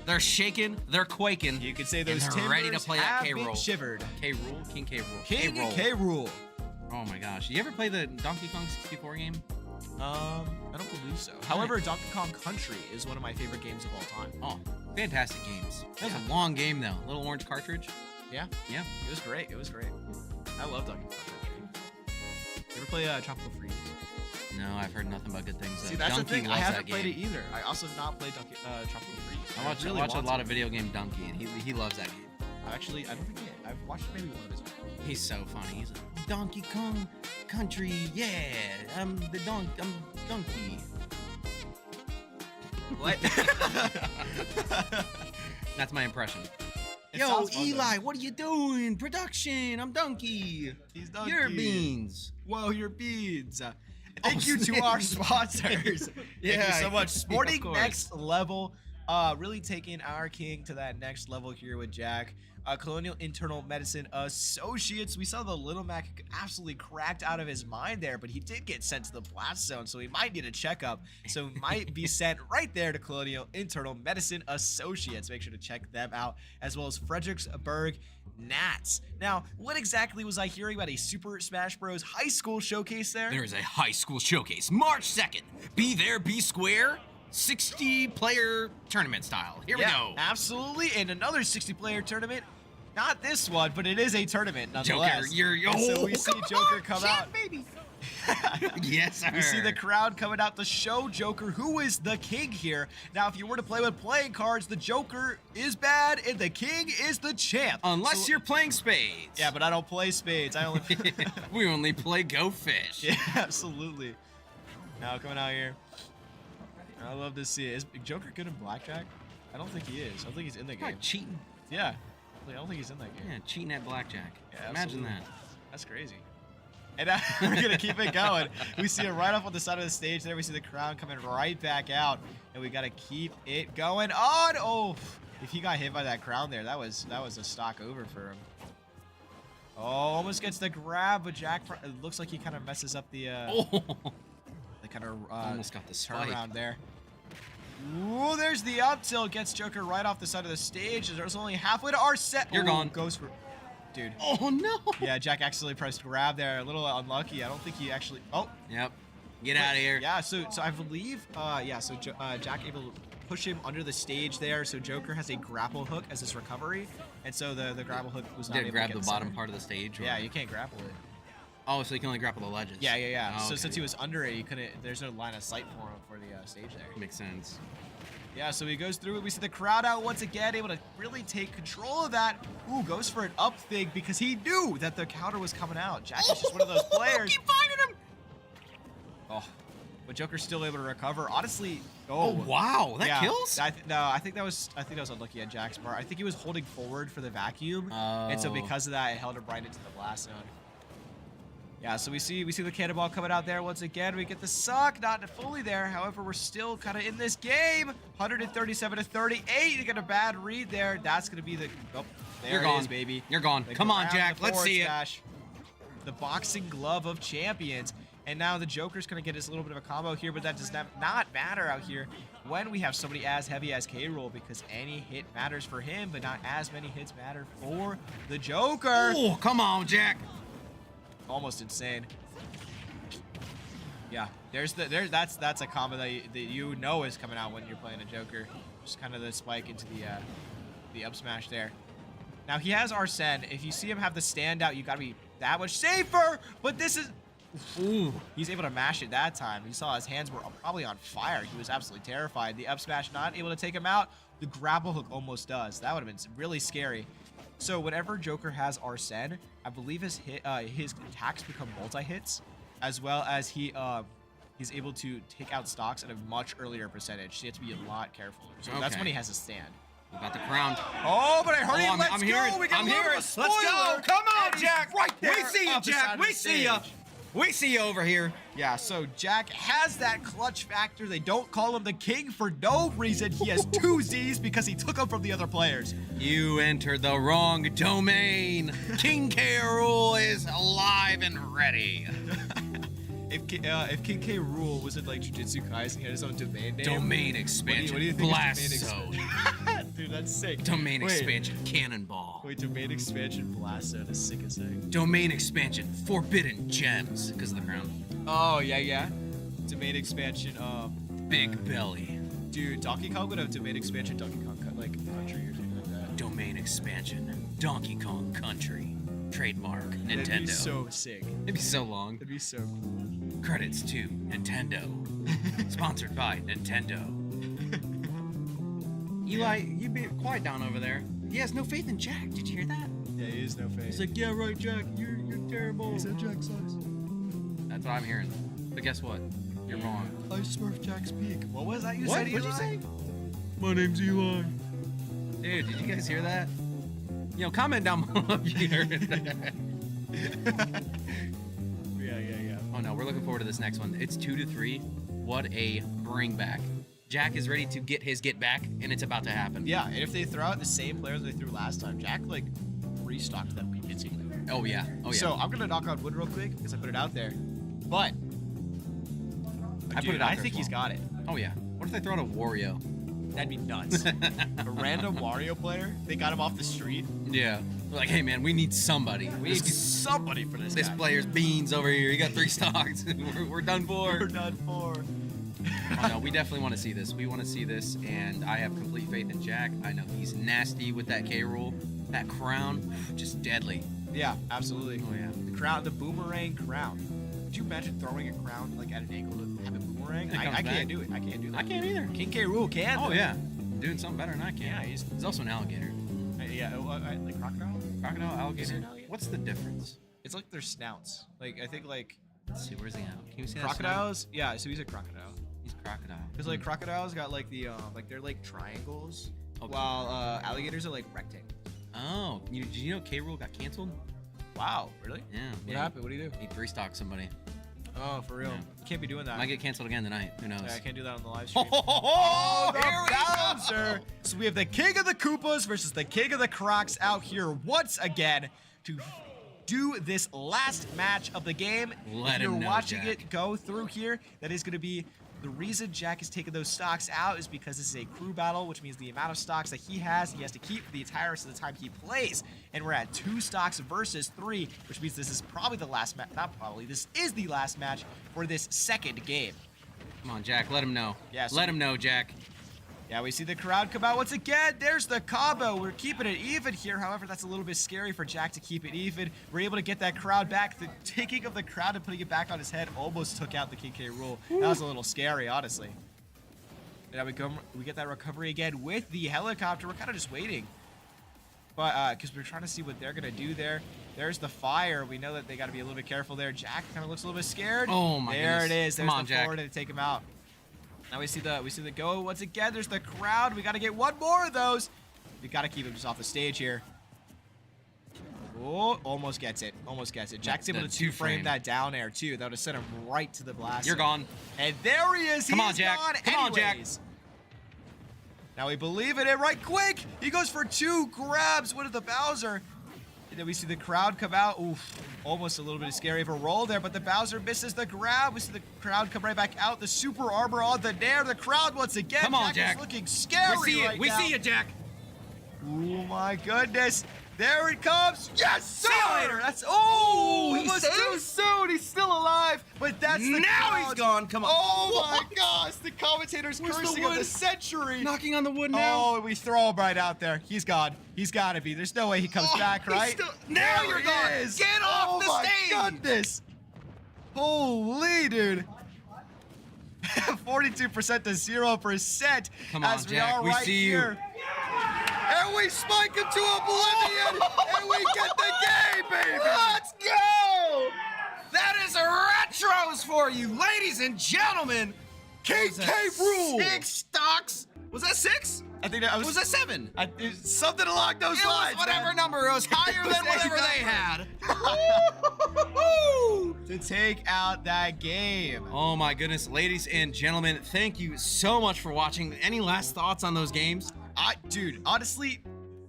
They're shaking. They're quaking. You could say and those they're timbers ready to play that have K been roll. shivered. K rule. King K rule. King K roll. K Rule. Oh my gosh. You ever play the Donkey Kong 64 game? I don't believe so. However, Donkey Kong Country is one of my favorite games of all time. Oh, fantastic games. That was Yeah. a long game though. Little orange cartridge. Yeah, Yeah. it was great. It was great. I love Donkey Kong Country. You ever play Tropical Freeze? No, I've heard nothing but good things. See, though. that's Donkey the thing. I loves haven't that played game. it either. I also have not played Tropical Freeze. I watch really a want lot to. of video game Donkey, and he loves that game. Actually, I don't think I've watched maybe one of his videos. He's so funny. He's like, Donkey Kong Country, yeah. I'm Donkey. What? That's my impression. It Yo, sounds fun, Eli, what are you doing? Production. I'm Donkey. He's Donkey. Your beans. Whoa, your beans. Thank Oh, you to snap. our sponsors. Thank you Yeah, so much. of Sporting course. Next Level. Really taking our king to that next level here with Jack. Colonial Internal Medicine Associates. We saw the Little Mac absolutely cracked out of his mind there, but he did get sent to the blast zone, so he might need a checkup. So might be sent right there to Colonial Internal Medicine Associates. Make sure to check them out, as well as Fredericksburg Nats. Now, what exactly was I hearing about a Super Smash Bros. High school showcase there? There is a high school showcase, March 2nd. Be there, be square. 60-player tournament style. Here we go. Absolutely, and another 60-player tournament. Not this one, but it is a tournament nonetheless. Joker, And so we see Joker come out. baby. Yes, sir. We see the crowd coming out to show Joker who is the king here. Now, if you were to play with playing cards, the Joker is bad and the king is the champ. Unless So- you're playing spades. Yeah, but I don't play spades. I only. We only play Go Fish. Yeah, absolutely. Now coming out here. I love to see it. Is Joker good in blackjack? I don't think he is. I don't think he's in the game. God, cheating. Yeah. I don't think he's in that game. Yeah, cheating at blackjack. Yeah, Imagine absolutely. that. That's crazy. And we're gonna keep it going. We see it right off on the side of the stage there. We see the crowd coming right back out, and we gotta keep it going on. Oh, if he got hit by that crowd there, that was a stock over for him. Oh, almost gets the grab, but Jack. It looks like he kind of messes up the kind of Almost got the spike. turnaround there. Ooh, there's the up tilt. Gets Joker right off the side of the stage. There's only halfway to our set. You're Ooh, gone. Goes for. Dude. Oh, no. Yeah, Jack accidentally pressed grab there. A little unlucky. I don't think he actually. Oh. Yep. Get out of here. Yeah. So I believe. Yeah. So Jack able to push him under the stage there. So Joker has a grapple hook as his recovery, and so the grapple hook was not Did able it grab to the get bottom center. part of the stage? Or? Yeah, you can't grapple it. Oh, so you can only grapple the ledges. Yeah. Oh, So okay. since he was under it, you couldn't. There's no line of sight for him for the stage there. Makes sense. Yeah, so he goes through it. We see the crowd out once again, able to really take control of that. Ooh, goes for an up thing because he knew that the counter was coming out. Jack is just one of those players. Keep finding him. Oh, but but Joker's still able to recover. Honestly, Oh wow, that yeah, kills. I think that was unlucky on Jack's part. I think he was holding forward for the vacuum, and so because of that, it held him right into the blast zone. Yeah, so we see the cannonball coming out there once again. We get the suck, not fully there. However, we're still kind of in this game. 137 to 38. You get a bad read there. That's gonna be the. Oh, there You're it gone, is, baby. You're gone. The Come on, ground, Jack. the Let's forward see it. smash. The boxing glove of champions. And now the Joker's gonna get us a little bit of a combo here, but that does not matter out here when we have somebody as heavy as K-Rool, because any hit matters for him, but not as many hits matter for the Joker. Oh, come on, Jack. Almost insane. Yeah, that's a combo that you know is coming out when you're playing a Joker. Just kind of the spike into the up smash there. Now he has Arsene. If you see him have the standout, you gotta be that much safer. But this is, ooh, he's able to mash it that time. You saw his hands were probably on fire. He was absolutely terrified. The up smash not able to take him out. The grapple hook almost does. That would have been really scary. So whenever Joker has Arsene, I believe his attacks become multi-hits, as well as he's able to take out stocks at a much earlier percentage. So you have to be a lot careful. So that's Okay. when he has a stand. We got the crown. Oh, but I heard him. Let's I'm go. hearing. We got I'm a little hearing. bit of Let's a go. spoiler. Come on, And he's Jack. right there. We see you, up the side Jack. of We the see you. stage. We see you over here. Yeah, so Jack has that clutch factor. They don't call him the king for no reason. He has 2 Z's because he took them from the other players. You entered the wrong domain. King K-Rool is alive and ready. If King K. Rool was in like Jujutsu Kaisen, he had his own domain name. Domain expansion. What do you think Blast is domain zone. expansion? Dude, that's sick. Domain Wait, expansion. Cannonball. Wait, domain expansion blast zone is sick as heck. Domain expansion. Forbidden gems. Because of the crown. Oh yeah. Domain expansion. Big belly. Dude, Donkey Kong would have domain expansion. Donkey Kong like country or something like that. Domain expansion. Donkey Kong Country. Trademark. Nintendo. That'd be so sick. It'd be so long. That'd be so cool. Credits to Nintendo. Sponsored by Nintendo. Eli, you be quiet down over there. He has no faith in Jack. Did you hear that? Yeah, he is no face. He's like, yeah, right, Jack. You're terrible. He said Jack sucks. That's what I'm hearing. But guess what? You're wrong. I smurf Jack's peak. What was that you What? said? What'd you Eli? say? My name's Eli. Dude, did you guys hear that? You know, comment down below if you heard it. Yeah. Oh no, we're looking forward to this next one. It's 2-3. What a bring back. Jack is ready to get his get back, and it's about to happen. Yeah, and if they throw out the same players they threw last time, Jack like restocked them convincingly. Oh yeah. Oh yeah. So I'm gonna knock on wood real quick because I put it out there. But I put it out I there think as he's well. got it. Oh yeah. What if they throw out a Wario? That'd be nuts. A random Wario player, they got him off the street. Yeah. They're like, hey man, we need somebody. We need somebody for this This guy. player's beans over here. He got 3 stocks. we're done for. We're done for. Oh, no, we definitely want to see this. We want to see this, and I have complete faith in Jack. I know he's nasty with that K-Rool. That crown, just deadly. Yeah, absolutely. Oh yeah. The crown, the boomerang crown. Could you imagine throwing a crown like at an angle to have a boomerang? It comes I back. can't do it. I can't do that. I can't either. King K. Rool can. Oh though. yeah. Doing something better than I can. Yeah, he's also an alligator. yeah. Like crocodile. Crocodile, alligator. an alligator? What's the difference? It's like their snouts. Like I think like Let's see, where's he at? Can you see that crocodiles. Yeah, so he's a crocodile. snout? He's crocodile. Because like crocodiles got like the like they're like triangles, Okay. while alligators are like rectangles. Oh, did you know K-Rool got canceled? Wow, really? Yeah. What happened? What do you do? He 3-stocked somebody. Oh, for real? Yeah. You can't be doing that. Might get canceled again tonight. Who knows? Yeah, I can't do that on the live stream. Oh, the here we go. bouncer! So we have the King of the Koopas versus the King of the Crocs out here once again to do this last match of the game. Let if you're him know, watching Jack. it go through here, that is going to be the reason Jack is taking those stocks out is because this is a crew battle, which means the amount of stocks that he has to keep the entire rest of the time he plays. And we're at 2 stocks versus 3, which means this is probably the last match. Not probably, this is the last match for this second game. Come on, Jack. Let him know. Yeah, so- Let him know, Jack. Yeah, we see the crowd come out once again. There's the combo. We're keeping it even here. However, that's a little bit scary for Jack to keep it even. We're able to get that crowd back. The taking of the crowd and putting it back on his head almost took out the King K. Rool. That was a little scary, honestly. And now we get that recovery again with the helicopter. We're kind of just waiting. but because we're trying to see what they're gonna do there. There's the fire. We know that they got to be a little bit careful there. Jack kind of looks a little bit scared. Oh my There goodness. it is. There's Come on, the Jack. forward to take him out. Now we see the go once again. There's the crowd. We got to get one more of those. We got to keep him just off the stage here. Oh, almost gets it. Almost gets it. Jack's able to two-frame that down air too. That would have sent him right to the blast. You're gone. And there he is. Come on, He's Jack. gone Come on, Jack. anyways. Now we believe in it right quick. He goes for 2 grabs. What is the Bowser? And then we see the crowd come out. Oof, almost a little bit scary of a roll there, but the Bowser misses the grab. We see the crowd come right back out. The super armor on the nair. The crowd once again. Come on, Is Jack. looking scary We see it. right We now. see it, Jack. Oh my goodness. There it comes. Yes, sir. See you later. That's He almost saved? too soon. He's still alive. But that's the Now crowd. he's gone. Come on. Oh my gosh. The commentator's Where's the cursing of the wood? century. Knocking on the wood now. Oh, we throw him right out there. He's gone. He's got to be. There's no way he comes back, he's right? still- Now There you're he gone. is. Get off the stage. Oh my goodness. Holy, dude. 42% to 0% Come on, as we Jack. are We right see you. here. And we spike him to oblivion, and we get the game, baby. Let's go! That is retros for you, ladies and gentlemen. KK rule. 6 stocks. Was that 6? I think that Was that 7? it's something along those It was lines. whatever man. number. It was higher was than whatever a they number. had. To take out that game. Oh my goodness, ladies and gentlemen, thank you so much for watching. Any last thoughts on those games? Dude, honestly,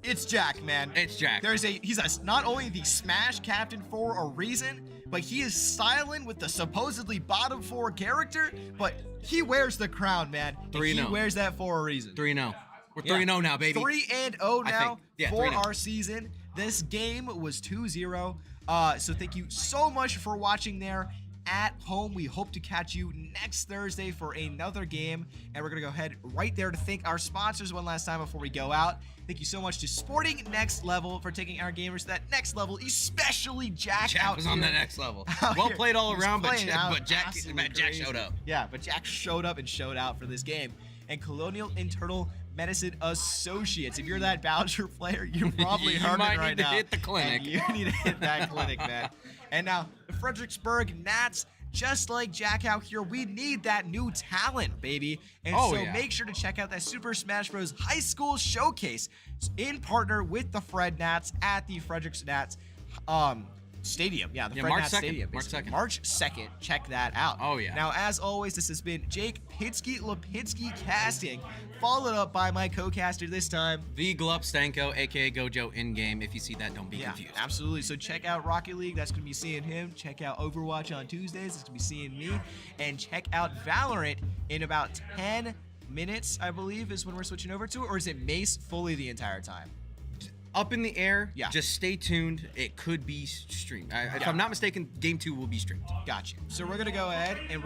it's Jack, man. It's Jack. He's not only the Smash captain for a reason, but he is silent with the supposedly bottom 4 character, but he wears the crown, man. And 3-0. He wears that for a reason. 3-0. We're 3-0 now, baby. 3-0 I now think. Yeah, for 3-0. our season. This game was 2-0. So thank you so much for watching there at home. We hope to catch you next Thursday for another game. And we're going to go ahead right there to thank our sponsors one last time before we go out. Thank you so much to Sporting Next Level for taking our gamers to that next level, especially Jack Jack out was on here. the next level. Out Well here. played all He was around, but playing out Jack absolutely showed crazy. up. Yeah, but Jack showed up and showed out for this game. And Colonial Internal Medicine Associates. If you're that Bowser player, you're probably You hurting might right need to now. hit the clinic. And you need to hit that clinic, man. And now, the Fredericksburg Nats, just like Jack out here, we need that new talent, baby. And Oh, so yeah. make sure to check out that Super Smash Bros. High School Showcase in partner with the Fred Nats at the Fredericks Nats Stadium. Yeah, the Fred March Nats 2nd. Stadium. March basically. 2nd. March 2nd. Check that out. Oh, yeah. Now, as always, this has been Jake Lipinski casting, followed up by my co-caster this time. The Glup Stanko, aka Gojo in-game. If you see that, don't be Yeah, confused. absolutely. So check out Rocket League. That's going to be seeing him. Check out Overwatch on Tuesdays. That's going to be seeing me. And check out Valorant in about 10 minutes, I believe, is when we're switching over to it. Or is it Mace fully the entire time? Up in the air. Yeah. Just stay tuned. It could be streamed. If Yeah. I'm not mistaken, Game 2 will be streamed. Gotcha. So we're gonna go ahead and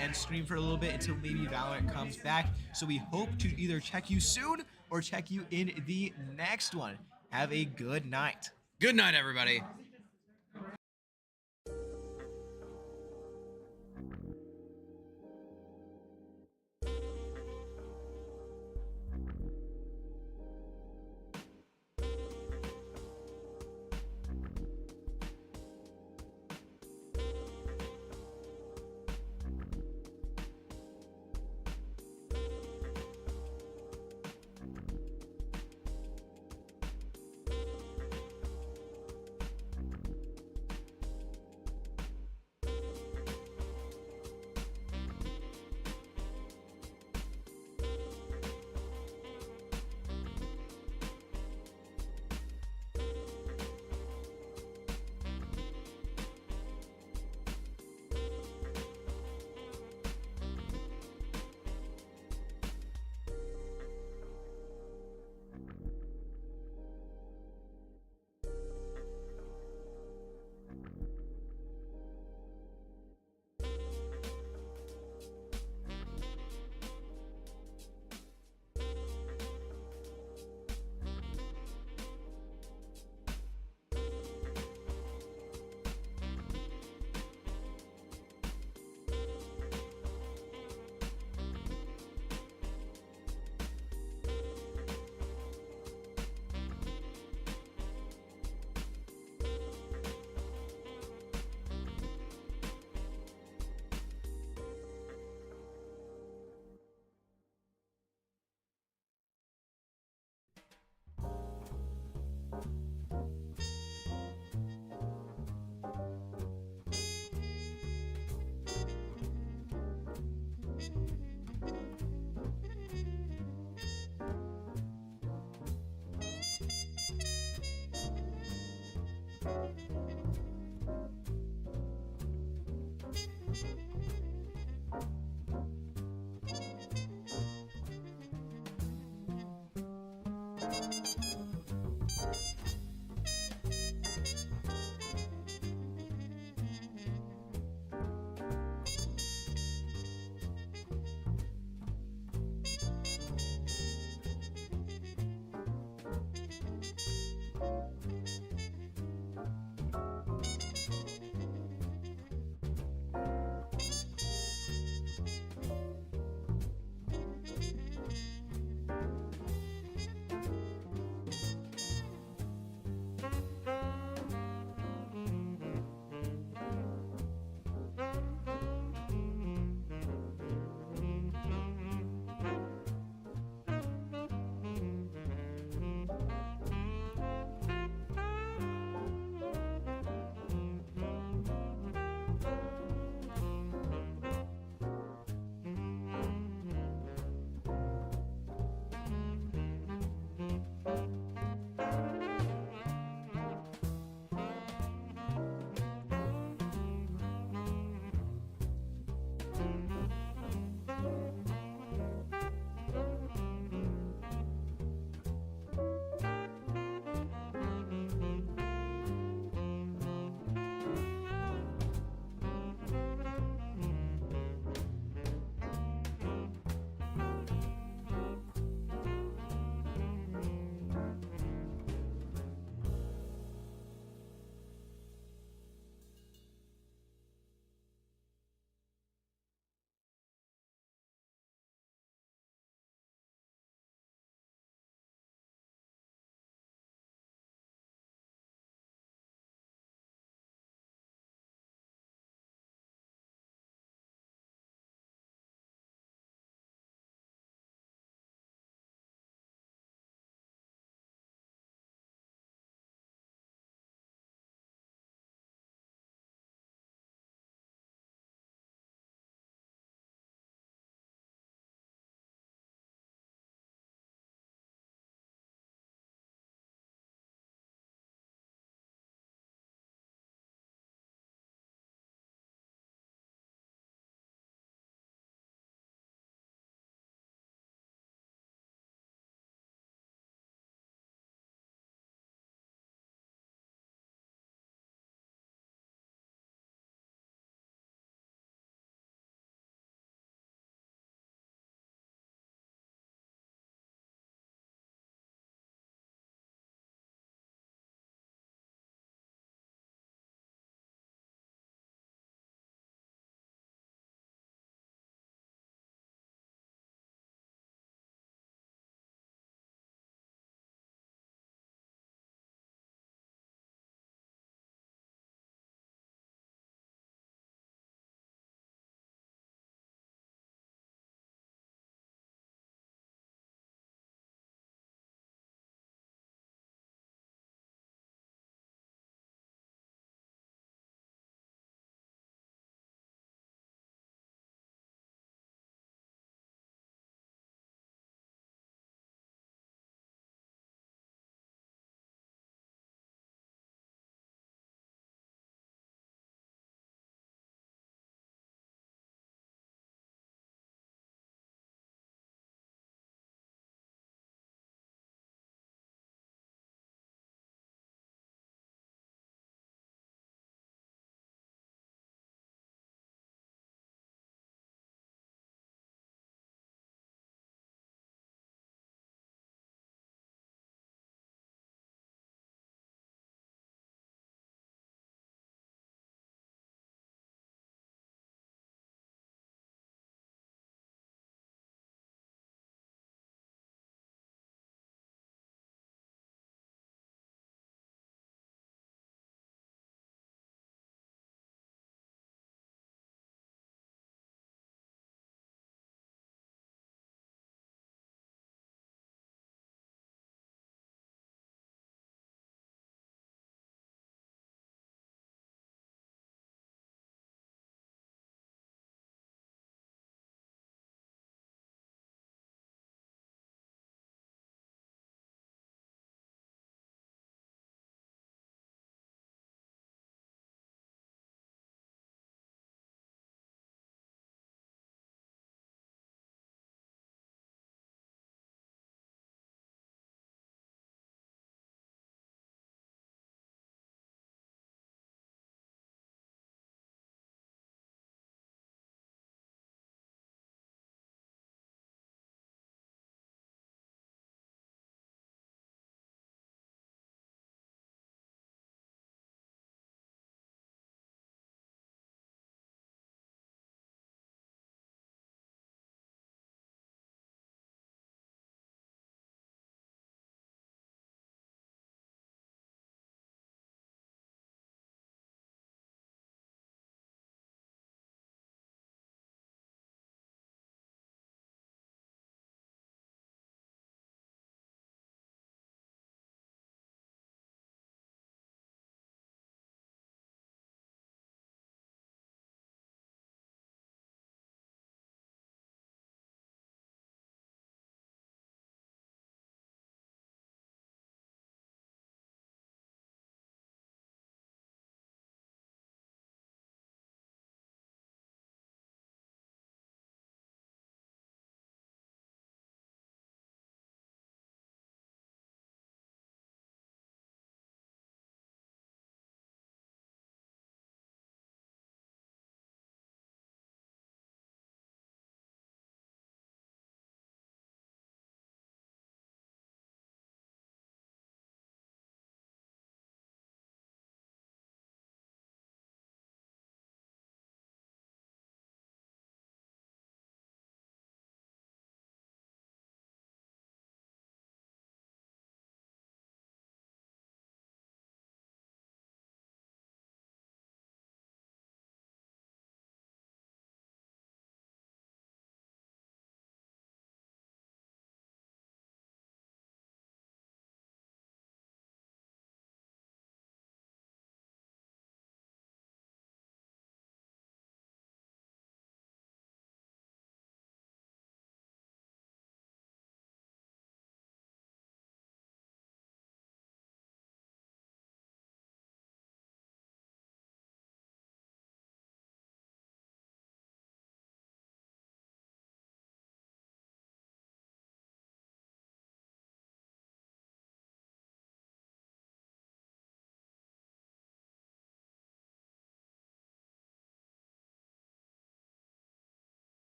end stream for a little bit until maybe Valorant comes back. So we hope to either check you soon or check you in the next one. Have a good night. Good night, everybody.